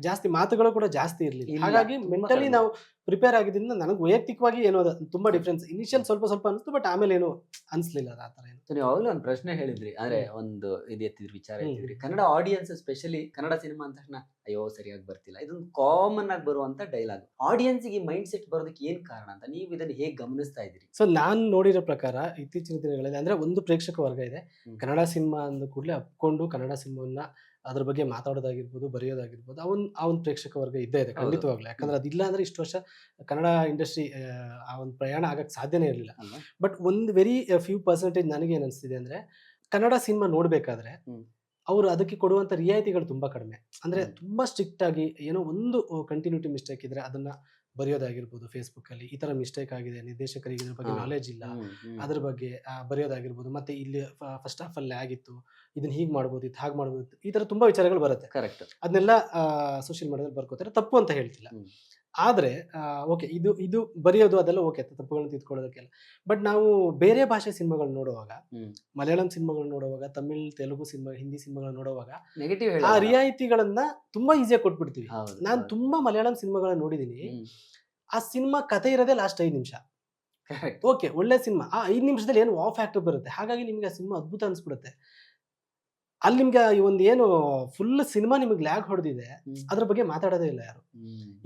ಜಾಸ್ತಿ ಮಾತುಗಳು ಕೂಡ ಜಾಸ್ತಿ ಇರ್ಲಿಲ್ಲ. ಹಾಗಾಗಿ ಮೆಂಟಲಿ ನಾವು ಪ್ರಿಪೇರ್ ಆಗಿದ್ರಿಂದ ನನಗೆ ವೈಯಕ್ತಿಕವಾಗಿ ಏನೋ ತುಂಬಾ ಡಿಫ್ರೆನ್ಸ್ ಇನಿಷಿಯಲ್ ಸ್ವಲ್ಪ ಅನಿಸ್ತು, ಬಟ್ ಆಮೇಲೆ ಏನು ಅನ್ಸ್ಲಿಲ್ಲ ಆ ತರ ಏನು. ನೀವು ಅವಾಗಲೂ ಒಂದು ಪ್ರಶ್ನೆ ಹೇಳಿದ್ರಿ, ಅಂದ್ರೆ ಒಂದು ಇದು ಎತ್ತಿದ್ರಿ, ವಿಚಾರ ಎತ್ತಿದ್ರಿ. Kannada audience specially Kannada cinema ಅಂದ ತಕ್ಷಣ ಅಯ್ಯೋ ಸರಿಯಾಗಿ ಬರ್ತಿಲ್ಲ, ಇದೊಂದು ಕಾಮನ್ ಆಗಿ ಬರುವಂತ ಡೈಲಾಗ್. ಆಡಿಯನ್ಸ್ ಈ ಮೈಂಡ್ ಸೆಟ್ ಬರೋದಕ್ಕೆ ಏನ್ ಕಾರಣ ಅಂತ ನೀವು ಇದನ್ನ ಹೇಗೆ ಗಮನಿಸ್ತಾ ಇದ್ದೀರಿ? ಸೊ ನಾನು ನೋಡಿರೋ ಪ್ರಕಾರ ಇತ್ತೀಚಿನ ದಿನಗಳಲ್ಲಿ ಅಂದ್ರೆ ಒಂದು ಪ್ರೇಕ್ಷಕ ವರ್ಗ ಇದೆ, ಕನ್ನಡ ಸಿನಿಮಾ ಅಂದ ಕೂಡಲೇ ಅಪ್ಕೊಂಡು ಕನ್ನಡ ಸಿನಿಮಾವನ್ನ ಅದ್ರ ಬಗ್ಗೆ ಮಾತಾಡೋದಾಗಿರ್ಬೋದು, ಬರೆಯೋದಾಗಿರ್ಬೋದು, ಆ ಒಂದು ಪ್ರೇಕ್ಷಕ ವರ್ಗ ಇದ್ದೇ ಇದೆ ಖಂಡಿತವಾಗ್ಲೂ. ಯಾಕಂದ್ರೆ ಅದಿಲ್ಲ ಅಂದ್ರೆ ಇಷ್ಟು ವರ್ಷ ಕನ್ನಡ ಇಂಡಸ್ಟ್ರಿ ಆ ಒಂದು ಪ್ರಯಾಣ ಆಗಕ್ಕೆ ಸಾಧ್ಯನೇ ಇರಲಿಲ್ಲ. ಬಟ್ ಒಂದು ವೆರಿ ಫ್ಯೂ ಪರ್ಸೆಂಟೇಜ್ ನನಗೆ ಏನ್ ಅನಿಸ್ತಿದೆ ಅಂದ್ರೆ, ಕನ್ನಡ ಸಿನಿಮಾ ನೋಡ್ಬೇಕಾದ್ರೆ ಅವರು ಅದಕ್ಕೆ ಕೊಡುವಂತ ರಿಯಾಯಿತಿಗಳು ತುಂಬಾ ಕಡಿಮೆ. ಅಂದ್ರೆ ತುಂಬಾ ಸ್ಟ್ರಿಕ್ಟ್ ಆಗಿ ಏನೋ ಒಂದು ಕಂಟಿನ್ಯೂಟಿ ಮಿಸ್ಟೇಕ್ ಇದ್ರೆ ಅದನ್ನ ಬರೆಯೋದಾಗಿರ್ಬೋದು, ಫೇಸ್ಬುಕ್ ಅಲ್ಲಿ ಈ ತರ ಮಿಸ್ಟೇಕ್ ಆಗಿದೆ, ನಿರ್ದೇಶಕರಿಗೆ ಇದ್ರ ಬಗ್ಗೆ ನಾಲೆಜ್ ಇಲ್ಲ, ಅದ್ರ ಬಗ್ಗೆ ಬರೆಯೋದಾಗಿರ್ಬೋದು. ಮತ್ತೆ ಇಲ್ಲಿ ಫಸ್ಟ್ ಹಾಫ್ ಅಲ್ಲಿ ಆಗಿತ್ತು, ಇದನ್ನ ಹೀಗೆ ಮಾಡ್ಬೋದಿತ್ತು, ಹಾಗೆ ಮಾಡ್ಬೋದಿತ್ತು, ಈ ತರ ತುಂಬಾ ವಿಚಾರಗಳು ಬರುತ್ತೆ. ಕರೆಕ್ಟ್. ಅದನ್ನೆಲ್ಲ ಸೋಷಿಯಲ್ ಮೀಡಿಯಾದಲ್ಲಿ ಬರ್ಕೋತಾರೆ, ತಪ್ಪು ಅಂತ ಹೇಳ್ತಿಲ್ಲ. ಆದ್ರೆ ಓಕೆ, ಇದು ಬರೆಯೋದು ಅದೆಲ್ಲ ಓಕೆ, ತಪ್ಪುಗಳನ್ನ ತಿದ್ಕೊಳ್ಳೋದಕ್ಕೆಲ್ಲ. ಬಟ್ ನಾವು ಬೇರೆ ಭಾಷೆ ಸಿನಿಮಾಗಳು ನೋಡುವಾಗ, ಮಲಯಾಳಂ ಸಿನಿಮಾಗಳು ನೋಡುವಾಗ, ತಮಿಳ್, ತೆಲುಗು ಸಿನಿಮಾ, ಹಿಂದಿ ಸಿನಿಮಾಗಳು ನೋಡುವಾಗ ನೆಗೆಟಿವ್ ಆ ರಿಯಾಯಿತಿಗಳನ್ನ ತುಂಬಾ ಈಸಿಯಾಗಿ ಕೊಟ್ಬಿಡ್ತೀವಿ. ನಾನು ತುಂಬಾ ಮಲಯಾಳಂ ಸಿನಿಮಾಗಳನ್ನ ನೋಡಿದೀನಿ, ಆ ಸಿನಿಮಾ ಕಥೆ ಇರೋದೇ ಲಾಸ್ಟ್ 5 ನಿಮಿಷ. ಕರೆಕ್ಟ್. ಓಕೆ, ಒಳ್ಳೆ ಸಿನಿಮಾ. ಆ 5 ನಿಮಿಷದಲ್ಲಿ ಏನು ವಾವ್ ಫ್ಯಾಕ್ಟರ್ ಬರುತ್ತೆ. ಹಾಗಾಗಿ ನಿಮ್ಗೆ ಆ ಸಿನಿಮಾ ಅದ್ಭುತ ಅನ್ಸ್ಬಿಡುತ್ತೆ. ಅಲ್ಲಿ ನಿಮ್ಗೆ ಈ ಒಂದು ಏನು ಫುಲ್ ಸಿನಿಮಾ ನಿಮಗೆ ಲ್ಯಾಗ್ ಹೊಡೆದಿದೆ, ಅದ್ರ ಬಗ್ಗೆ ಮಾತಾಡೋದೇ ಇಲ್ಲ ಯಾರು.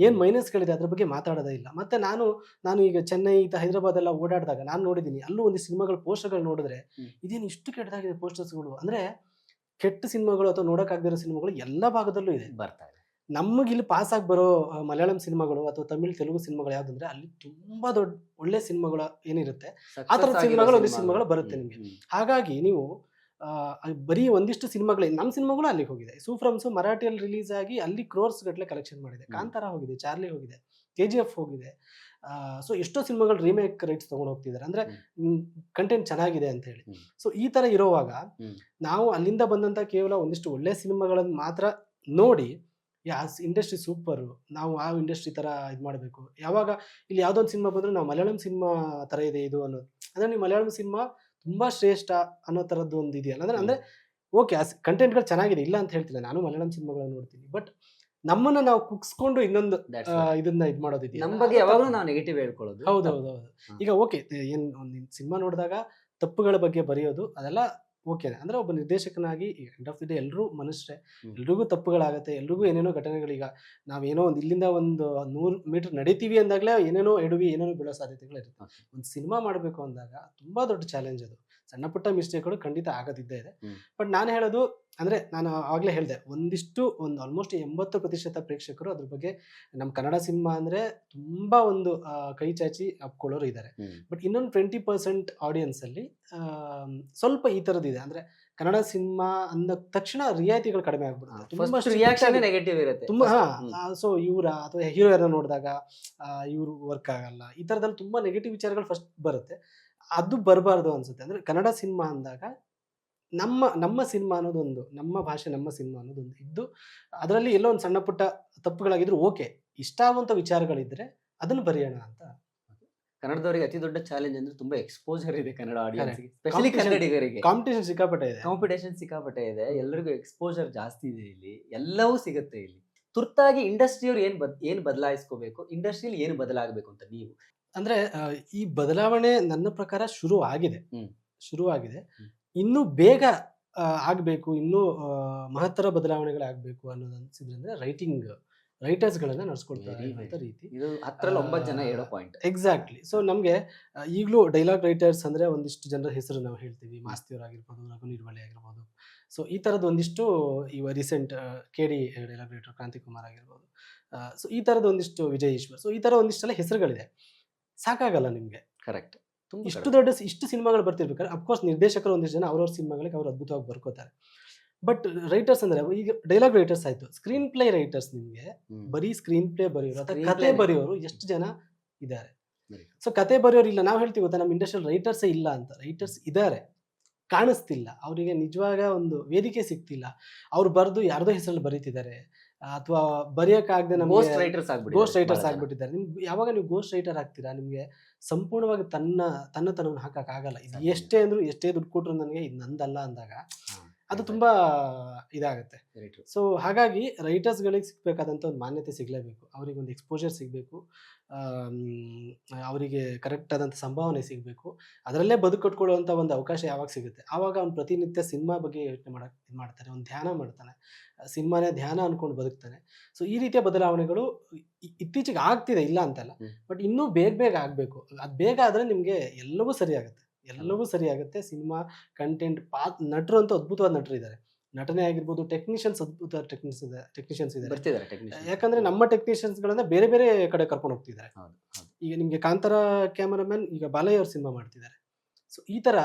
ಏನ್ ಮೈನಸ್ಗಳಿದೆ ಅದ್ರ ಬಗ್ಗೆ ಮಾತಾಡೋದೇ ಇಲ್ಲ. ಮತ್ತೆ ನಾನು ಈಗ ಚೆನ್ನೈ ಹೈದರಾಬಾದ್ ಎಲ್ಲ ಓಡಾಡಿದಾಗ ನಾನು ನೋಡಿದ್ದೀನಿ, ಅಲ್ಲೂ ಒಂದು ಸಿನಿಮಾಗಳ ಪೋಸ್ಟರ್ಗಳು ನೋಡಿದ್ರೆ ಇದೇನು ಇಷ್ಟು ಕೆಟ್ಟದಾಗಿದೆ ಪೋಸ್ಟರ್ಸ್ಗಳು ಅಂದ್ರೆ, ಕೆಟ್ಟ ಸಿನಿಮಾಗಳು ಅಥವಾ ನೋಡಕ್ಕಾಗದಿರೋ ಸಿನಿಮಾಗಳು ಎಲ್ಲ ಭಾಗದಲ್ಲೂ ಇದೆ. ಬರ್ತಾ ಇದೆ. ನಮಗೆ ಇಲ್ಲಿ ಪಾಸ್ ಆಗಿ ಬರೋ ಮಲಯಾಳಂ ಸಿನಿಮಾಗಳು ಅಥವಾ ತಮಿಳ್ ತೆಲುಗು ಸಿನಿಮಾಗಳು ಯಾವ್ದಂದ್ರೆ ಅಲ್ಲಿ ತುಂಬಾ ದೊಡ್ಡ ಒಳ್ಳೆ ಸಿನಿಮಾಗಳು ಏನಿರುತ್ತೆ ಆ ಥರದ ಸಿನಿಮಾಗಳು ಒಂದಿಷ್ಟು ಸಿನಿಮಾಗಳು ಬರುತ್ತೆ ನಿಮಗೆ. ಹಾಗಾಗಿ ನೀವು ಬರೀ ಒಂದಿಷ್ಟು ಸಿನಿಮಾಗಳು, ನಮ್ಮ ಸಿನಿಮಾಗಳು ಅಲ್ಲಿಗೆ ಹೋಗಿದೆ. ಸೂಫ್ರಮ್ಸ್ ಮರಾಠಿಯಲ್ಲಿ ರಿಲೀಸ್ ಆಗಿ ಅಲ್ಲಿ ಕ್ರೋರ್ಸ್ ಗಟ್ಟಲೆ ಕಲೆಕ್ಷನ್ ಮಾಡಿದೆ. ಕಾಂತಾರ ಹೋಗಿದೆ, ಚಾರ್ಲಿ ಹೋಗಿದೆ, KGF ಹೋಗಿದೆ. ಸೊ ಎಷ್ಟೋ ಸಿನಿಮಾಗಳು ರೀಮೇಕ್ ರೈಟ್ಸ್ ತಗೊಂಡು ಹೋಗ್ತಿದ್ದಾರೆ ಅಂದ್ರೆ ಕಂಟೆಂಟ್ ಚೆನ್ನಾಗಿದೆ ಅಂತ ಹೇಳಿ. ಸೊ ಈ ತರ ಇರುವಾಗ ನಾವು ಅಲ್ಲಿಂದ ಬಂದಂತ ಕೇವಲ ಒಂದಿಷ್ಟು ಒಳ್ಳೆ ಸಿನಿಮಾಗಳನ್ನು ಮಾತ್ರ ನೋಡಿ ಇಂಡಸ್ಟ್ರಿ ಸೂಪರ್, ನಾವು ಆ ಇಂಡಸ್ಟ್ರಿ ತರ ಇದು ಮಾಡಬೇಕು. ಯಾವಾಗ ಇಲ್ಲಿ ಯಾವ್ದೋ ಒಂದು ಸಿನಿಮಾ ಬಂದ್ರೆ ನಾವು ಮಲಯಾಳಂ ಸಿನಿಮಾ ತರ ಇದೆ ಇದು ಅನ್ನೋದು, ಅಂದ್ರೆ ನೀವು ಮಲಯಾಳಂ ಸಿನಿಮಾ ತುಂಬಾ ಶ್ರೇಷ್ಠ ಅನ್ನೋ ತರದ್ದು ಒಂದು ಇದೆಯಲ್ಲ. ಅಂದ್ರೆ ಓಕೆ, ಆ ಕಂಟೆಂಟ್ಗಳು ಚೆನ್ನಾಗಿದೆ, ಇಲ್ಲ ಅಂತ ಹೇಳ್ತಿಲ್ಲ, ನಾನು ಮಲಯಾಳಂ ಸಿನಿಮಾಗಳನ್ನ ನೋಡ್ತೀನಿ. ಬಟ್ ನಮ್ಮನ್ನ ನಾವು ಕುಗ್ಸ್ಕೊಂಡು ಇನ್ನೊಂದು ಇದನ್ನ ಇದು ಮಾಡೋದಿದೆಯಲ್ಲ, ನಮ್ಮ ಬಗ್ಗೆ ಯಾವಾಗಲೂ ನಾವು ನೆಗೆಟಿವ್ ಹೇಳ್ಕೊಳ್ಳೋದು. ಹೌದೌದು. ಈಗ ಓಕೆ, ಏನ್ ಒಂದು ಸಿನಿಮಾ ನೋಡಿದಾಗ ತಪ್ಪುಗಳ ಬಗ್ಗೆ ಬರೆಯೋದು ಅದೆಲ್ಲ ಓಕೆ. ಅಂದ್ರೆ ಒಬ್ಬ ನಿರ್ದೇಶಕನಾಗಿ ಎಂಡ್ ಆಫ್ ದಿ ಡೇ ಎಲ್ಲರೂ ಮನುಷ್ಯರೇ, ಎಲ್ರಿಗೂ ತಪ್ಪುಗಳಾಗತ್ತೆ, ಎಲ್ರಿಗೂ ಏನೇನೋ ಘಟನೆಗಳೀಗ ನಾವೇನೋ ಒಂದು ಇಲ್ಲಿಂದ ಒಂದು 100 ಮೀಟರ್ ನಡೀತೀವಿ ಅಂದಾಗಲೇ ಏನೇನೋ ಎಡವಿ ಏನೇನೋ ಬೀಳೋ ಸಾಧ್ಯತೆಗಳಿರುತ್ತೆ. ಒಂದು ಸಿನಿಮಾ ಮಾಡಬೇಕು ಅಂದಾಗ ತುಂಬಾ ದೊಡ್ಡ ಚಾಲೆಂಜ್ ಅದು. ಸಣ್ಣ ಪುಟ್ಟ ಮಿಸ್ಟೇಕ್ಗಳು ಖಂಡಿತ ಆಗೋದಿದ್ದೇ ಇದೆ. ಬಟ್ ನಾನು ಹೇಳೋದು ಅಂದ್ರೆ, ನಾನು ಆಗ್ಲೇ ಹೇಳಿದೆ, ಒಂದು ಆಲ್ಮೋಸ್ಟ್ 80% ಪ್ರೇಕ್ಷಕರು ಅದ್ರ ಬಗ್ಗೆ ನಮ್ಮ ಕನ್ನಡ ಸಿನಿಮಾ ಅಂದ್ರೆ ತುಂಬಾ ಒಂದು ಕೈ ಚಾಚಿ ಅಪ್ಕೊಳ್ಳೋರು ಇದ್ದಾರೆ. ಬಟ್ ಇನ್ನೊಂದು 20% ಆಡಿಯನ್ಸ್ ಅಲ್ಲಿ ಸ್ವಲ್ಪ ಈ ತರದಿದೆ. ಅಂದ್ರೆ ಕನ್ನಡ ಸಿನಿಮಾ ಅಂದ ತಕ್ಷಣ ರಿಯಾಯಿತಿಗಳು ಕಡಿಮೆ ಆಗ್ಬಿಡುತ್ತೆ, ತುಂಬಾ ರಿಯಾಕ್ಷನ್ ನೆಗೆಟಿವ್ ಇರುತ್ತೆ ತುಂಬಾ. ಸೊ ಇವರ ಅಥವಾ ಹೀರೋ ಯಾರನ್ನ ನೋಡಿದಾಗ ಇವ್ರು ವರ್ಕ್ ಆಗಲ್ಲ, ಈ ತರದಲ್ಲಿ ತುಂಬಾ ನೆಗೆಟಿವ್ ವಿಚಾರಗಳು ಫಸ್ಟ್ ಬರುತ್ತೆ. ಅದು ಬರಬಾರ್ದು ಅನ್ಸುತ್ತೆ. ಅಂದ್ರೆ ಕನ್ನಡ ಸಿನಿಮಾ ಅಂದಾಗ ನಮ್ಮ ಸಿನಿಮಾ ಅನ್ನೋದೊಂದು, ನಮ್ಮ ಭಾಷೆ ನಮ್ಮ ಸಿನಿಮಾ ಅನ್ನೋದೊಂದು ಇದ್ದು, ಅದರಲ್ಲಿ ಎಲ್ಲೋ ಒಂದು ಸಣ್ಣ ಪುಟ್ಟ ತಪ್ಪುಗಳಾಗಿದ್ರು ಓಕೆ, ಇಷ್ಟ ಆಗುವಂತ ವಿಚಾರಗಳಿದ್ರೆ ಅದನ್ನು ಬರೆಯೋಣ ಅಂತ. ಕನ್ನಡದವರಿಗೆ ಅತಿ ದೊಡ್ಡ ಚಾಲೆಂಜ್ ಅಂದ್ರೆ ತುಂಬಾ ಎಕ್ಸ್ಪೋಜರ್ ಇದೆ ಕನ್ನಡ ಆಡಿಯನ್ಸ್ಗೆ, ಸ್ಪೆಷಲಿ ಕನ್ನಡಿಗರಿಗೆ. ಕಾಂಪಿಟೇಷನ್ ಸಿಕ್ಕಾಪಟ್ಟೆ ಇದೆ, ಎಲ್ಲರಿಗೂ ಎಕ್ಸ್ಪೋಜರ್ ಜಾಸ್ತಿ ಇದೆ. ಇಲ್ಲಿ ಎಲ್ಲವೂ ಸಿಗುತ್ತೆ. ಇಲ್ಲಿ ತುರ್ತಾಗಿ ಇಂಡಸ್ಟ್ರಿಯವ್ರು ಏನ್ ಬದಲಾಯಿಸ್ಕೋಬೇಕು, ಇಂಡಸ್ಟ್ರಿಯಲ್ಲಿ ಏನು ಬದಲಾಗಬೇಕು ಅಂತ ನೀವು ಅಂದ್ರೆ, ಈ ಬದಲಾವಣೆ ನನ್ನ ಪ್ರಕಾರ ಶುರು ಆಗಿದೆ. ಇನ್ನೂ ಬೇಗ ಆಗ್ಬೇಕು, ಇನ್ನೂ ಮಹತ್ತರ ಬದಲಾವಣೆಗಳಾಗಬೇಕು ಅನ್ನೋದು ಅನ್ಸಿದ್ರೆ ಅಂದ್ರೆ ರೈಟರ್ಸ್ ಗಳನ್ನ ನಡ್ಸ್ಕೊಳ್ತಾರೆ ಅಂತ ರೀತಿ. ಇದು 10 ಜನ ಹೇಳೋ ಪಾಯಿಂಟ್. ಎಕ್ಸಾಕ್ಟ್ಲಿ. ಸೊ ನಮ್ಗೆ ಈಗಲೂ ಡೈಲಾಗ್ ರೈಟರ್ಸ್ ಅಂದ್ರೆ ಒಂದಿಷ್ಟು ಜನರ ಹೆಸರು ನಾವು ಹೇಳ್ತೀವಿ. ಮಾಸ್ತಿಯವ್ರು ಆಗಿರ್ಬೋದು, ರಘು ನಿರ್ವಳಿ ಆಗಿರ್ಬೋದು. ಸೊ ಈ ತರದ್ ಒಂದಿಷ್ಟು ಇವ ರೀಸೆಂಟ್ KD ಡೈಲಾಗ್ ರೈಟರ್ ಕ್ರಾಂತಿ ಕುಮಾರ್ ಆಗಿರ್ಬೋದು. ಸೊ ಈ ತರದ ಒಂದಿಷ್ಟು ವಿಜಯ್ ಈಶ್ವರ್. ಸೊ ಈ ತರ ಒಂದಿಷ್ಟೆಲ್ಲ ಹೆಸರುಗಳಿದೆ. ಸಾಕಾಗಲ್ಲ ನಿಮ್ಗೆ. ಕರೆಕ್ಟ್. ಇಷ್ಟು ಸಿನಿಮಾಗಳು ಬರ್ತಿರ್ಬೇಕಾದ್ರೆ ಅಫ್ಕೋರ್ಸ್ ನಿರ್ದೇಶಕರು ಒಂದಿಷ್ಟು ಜನ ಅವ್ರವ್ರ ಸಿನಿಮಾಗಳಿಗೆ ಅವ್ರು ಅದ್ಭುತವಾಗಿ ಬರ್ಕೋತಾರೆ. ಬಟ್ ರೈಟರ್ಸ್ ಅಂದ್ರೆ ಈಗ ಡೈಲಾಗ್ ರೈಟರ್ಸ್ ಆಯ್ತು, ಸ್ಕ್ರೀನ್ ಪ್ಲೇ ರೈಟರ್ಸ್, ನಿಮ್ಗೆ ಬರೀ ಸ್ಕ್ರೀನ್ ಪ್ಲೇ ಬರೆಯೋರು ಅಥವಾ ಕತೆ ಬರೆಯೋರು ಎಷ್ಟು ಜನ ಇದ್ದಾರೆ. ಸೊ ಕತೆ ಬರೆಯೋರು ಇಲ್ಲ. ನಾವು ಹೇಳ್ತೀವಿ ಗೊತ್ತಾ, ನಮ್ಮ ಇಂಡಸ್ಟ್ರಿಯಲ್ ರೈಟರ್ಸೇ ಇಲ್ಲ ಅಂತ. ರೈಟರ್ಸ್ ಇದ್ದಾರೆ, ಕಾಣಿಸ್ತಿಲ್ಲ. ಅವರಿಗೆ ನಿಜವಾಗ ಒಂದು ವೇದಿಕೆ ಸಿಗ್ತಿಲ್ಲ. ಅವ್ರು ಬರೆದು ಯಾರ್ದೋ ಹೆಸರಲ್ಲಿ ಬರೀತಿದ್ದಾರೆ, ಅಥವಾ ಬರೆಯಕ್ಕಾಗದೆ ನಮ್ಗೆ ಗೋಸ್ಟ್ ರೈಟರ್ಸ್ ಆಗ್ಬಿಟ್ಟಿದ್ದಾರೆ. ನಿಮ್ಗೆ ಯಾವಾಗ ನೀವು ಗೋಸ್ಟ್ ರೈಟರ್ ಆಗ್ತೀರಾ, ನಿಮ್ಗೆ ಸಂಪೂರ್ಣವಾಗಿ ತನ್ನತನವನ್ನು ಹಾಕಕ್ ಆಗಲ್ಲ. ಇದು ಎಷ್ಟೇ ದುಡ್ಡು ಕೊಟ್ರು ನನಗೆ ಇದು ನಂದಲ್ಲ ಅಂದಾಗ ಅದು ತುಂಬಾ ಇದಾಗುತ್ತೆ. ಸೊ ಹಾಗಾಗಿ ರೈಟರ್ಸ್ ಗಳಿಗೆ ಸಿಗ್ಬೇಕಾದಂತ ಒಂದು ಮಾನ್ಯತೆ ಸಿಗ್ಲೇಬೇಕು, ಅವರಿಗೆ ಒಂದು ಎಕ್ಸ್ಪೋಜರ್ ಸಿಗ್ಬೇಕು, ಅವರಿಗೆ ಕರೆಕ್ಟ್ ಆದಂತ ಸಂಭಾವನೆ ಸಿಗ್ಬೇಕು. ಅದರಲ್ಲೇ ಬದುಕಟ್ಕೊಳ್ಳುವಂತ ಒಂದು ಅವಕಾಶ ಯಾವಾಗ ಸಿಗುತ್ತೆ ಆವಾಗ ಅವ್ನು ಪ್ರತಿನಿತ್ಯ ಸಿನಿಮಾ ಬಗ್ಗೆ ಯೋಚನೆ ಮಾಡ್ತಾನೆ, ಒಂದು ಧ್ಯಾನ ಮಾಡ್ತಾನೆ, ಸಿನಿಮಾನೇ ಧ್ಯಾನ ಅನ್ಕೊಂಡು ಬದುಕ್ತಾನೆ. ಸೊ ಈ ರೀತಿಯ ಬದಲಾವಣೆಗಳು ಇತ್ತೀಚೆಗೆ ಆಗ್ತಿದೆ, ಇಲ್ಲ ಅಂತಲ್ಲ. ಬಟ್ ಇನ್ನೂ ಬೇಗ ಆಗ್ಬೇಕು. ಅದು ಬೇಗ ಆದ್ರೆ ನಿಮ್ಗೆ ಎಲ್ಲವೂ ಸರಿಯಾಗುತ್ತೆ. ಸಿನಿಮಾ ಕಂಟೆಂಟ್, ನಟರು ಅಂತೂ ಅದ್ಭುತವಾದ ನಟರು ಇದ್ದಾರೆ. ನಟನೆ ಆಗಿರ್ಬೋದು, ಟೆಕ್ನಿಷಿಯನ್ಸ್ ಅದ್ಭುತ ಟೆಕ್ನಿಷಿಯನ್ಸ್ ಇದ್ದಾರೆ. ಯಾಕಂದ್ರೆ ನಮ್ಮ ಟೆಕ್ನಿಷಿಯನ್ಸ್ ಗಳನ್ನ ಬೇರೆ ಬೇರೆ ಕಡೆ ಕರ್ಕೊಂಡು ಹೋಗ್ತಿದ್ದಾರೆ. ಈಗ ನಿಮ್ಗೆ ಕಾಂತಾರ ಕ್ಯಾಮರಾಮನ್ ಈಗ ಬಾಲಯ್ಯ ಅವ್ರ ಸಿನಿಮಾ ಮಾಡ್ತಿದ್ದಾರೆ. ಸೊ ಈ ತರ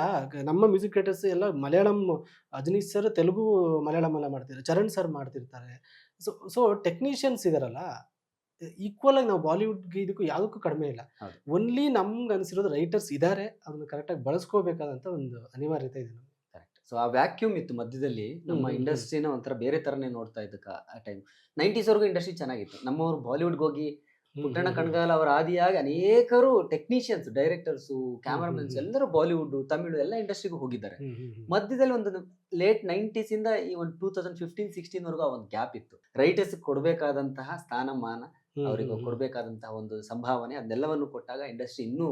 ನಮ್ಮ ಮ್ಯೂಸಿಕ್ ಕ್ರಿಯೇಟರ್ಸ್ ಎಲ್ಲ ಮಲಯಾಳಂ, ಅಜನೀಶ್ ಸರ್ ತೆಲುಗು ಮಲಯಾಳಂ ಎಲ್ಲ ಮಾಡ್ತಿದ್ದಾರೆ, ಚರಣ್ ಸರ್ ಮಾಡ್ತಿರ್ತಾರೆ. ಸೊ ಟೆಕ್ನಿಷಿಯನ್ಸ್ ಇದಾರಲ್ಲ, ಈಕ್ವಲ್ ಆಗಿ ನಾವು ಬಾಲಿವುಡ್ಗೆ ಇದಕ್ಕೂ ಯಾವುದಕ್ಕೂ ಕಡಿಮೆ ಇಲ್ಲ. ಓನ್ಲಿ ನಮ್ಗೆ ಅನಿಸಿರೋದು ರೈಟರ್ಸ್ ಇದ್ದಾರೆ, ಅದನ್ನ ಕರೆಕ್ಟಾಗಿ ಬಳಸ್ಕೋಬೇಕಾದಂತ ಒಂದು ಅನಿವಾರ್ಯತೆ ಇದೆ ನಮ್ಗೆ. ಕರೆಕ್ಟ್. ಸೊ ಆ ವ್ಯಾಕ್ಯೂಮ್ ಇತ್ತು ಮಧ್ಯದಲ್ಲಿ, ನಮ್ಮ ಇಂಡಸ್ಟ್ರಿನ ಒಂಥರ ಬೇರೆ ತರನೇ ನೋಡ್ತಾ ಇದ್ದಕ್ಕ ಆ ಟೈಮ್. 90s ವರೆಗೂ ಇಂಡಸ್ಟ್ರಿ ಚೆನ್ನಾಗಿತ್ತು. ನಮ್ಮವರು ಬಾಲಿವುಡ್ಗೆ ಹೋಗಿ ಪುಟ್ಟಣ್ಣ ಕಣ್ಗಾಲ್ ಅವರ ಆದಿಯಾಗಿ ಅನೇಕರು ಟೆಕ್ನಿಷಿಯನ್ಸ್, ಡೈರೆಕ್ಟರ್ಸು, ಕ್ಯಾಮರಾಮನ್ಸ್ ಎಲ್ಲರೂ ಬಾಲಿವುಡ್, ತಮಿಳು ಎಲ್ಲ ಇಂಡಸ್ಟ್ರಿಗೂ ಹೋಗಿದ್ದಾರೆ. ಮಧ್ಯದಲ್ಲಿ ಒಂದು ಲೇಟ್ 90s ಇಂದ ಈ ಒಂದು 2015-16 ವರೆಗೂ ಒಂದು ಗ್ಯಾಪ್ ಇತ್ತು. ರೈಟರ್ಸ್ ಕೊಡಬೇಕಾದಂತಹ ಸ್ಥಾನಮಾನ, ಅವರಿಗೆ ಕೊಡಬೇಕಾದಂತಹ ಒಂದು ಸಂಭಾವನೆ, ಅದೆಲ್ಲವನ್ನು ಕೊಟ್ಟಾಗ ಇಂಡಸ್ಟ್ರಿ ಇನ್ನೂ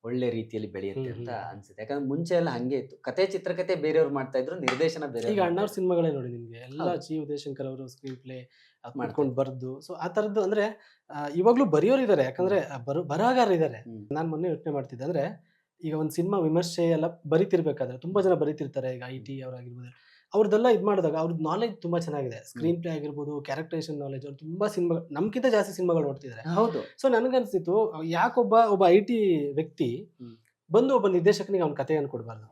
ಒಳ್ಳೆ ರೀತಿಯಲ್ಲಿ ಬೆಳೆಯುತ್ತೆ ಹ್ಮ್, ಅಂತ ಹ್ಮ್. ಅನ್ಸುತ್ತೆ. ಯಾಕಂದ್ರೆ ಮುಂಚೆ ಎಲ್ಲ ಹಂಗೆ ಇತ್ತು, ಕತೆ ಚಿತ್ರಕತೆ ಬೇರೆಯವ್ರು ಮಾಡ್ತಾ ಇದ್ರು, ನಿರ್ದೇಶನ ಈಗ ಬೇರೆ ಅಣ್ಣವ್ರ ಸಿನಿಮಾಗಳೇ ನೋಡಿ ನಿಮ್ಗೆ ಎಲ್ಲ ಹೌದು. ಜಿ ಉದಯಶಂಕರ್ ಅವರು ಸ್ಕ್ರೀನ್ ಪ್ಲೇ ಮಾಡ್ತಾರೆ. ಕುತ್ಕೊಂಡು ಬರ್ದು ಸೊ ಆ ತರದ್ದು ಅಂದ್ರೆ ಇವಾಗ್ಲೂ ಬರೆಯೋರು ಇದಾರೆ, ಯಾಕಂದ್ರೆ ಬರಹಗಾರ ಇದಾರೆ. ನಾನ್ ಮೊನ್ನೆ ಯೋಚನೆ ಮಾಡ್ತಿದ್ದೆ ಅಂದ್ರೆ ಈಗ ಒಂದ್ ಸಿನಿಮಾ ವಿಮರ್ಶೆ ಎಲ್ಲ ಬರಿತಿರ್ಬೇಕಾದ್ರೆ ತುಂಬಾ ಜನ ಬರಿತಿರ್ತಾರೆ, ಈಗ IT ಅವರಾಗಿರ್ಬೋದು, ಅವ್ರದ್ದೆಲ್ಲ ಇದ್ ಮಾಡಿದಾಗ ಅವ್ರದ್ದು ನಾಲೆಜ್ ತುಂಬಾ ಚೆನ್ನಾಗಿದೆ, ಸ್ಕ್ರೀನ್ ಪ್ಲೇ ಆಗಿರ್ಬೋದು, ಕ್ಯಾರೆಕ್ಟರೇಷನ್ ನಾಲೆಜ್, ಅವ್ರು ತುಂಬಾ ಸಿನಿಮಾ ನಮ್ಗಿಂತ ಜಾಸ್ತಿ ಸಿನಿಮಾಗಳು ನೋಡ್ತಿದ್ದಾರೆ. ಹೌದು. ಸೊ ನನ್ಗನ್ಸಿತ್ತು ಒಬ್ಬ IT ವ್ಯಕ್ತಿ ಹ್ಮ್. ಬಂದು ಒಬ್ಬ ನಿರ್ದೇಶಕನಿಗೆ ಅವ್ನ ಕಥೆಯನ್ನು ಕೊಡಬಾರ್ದು.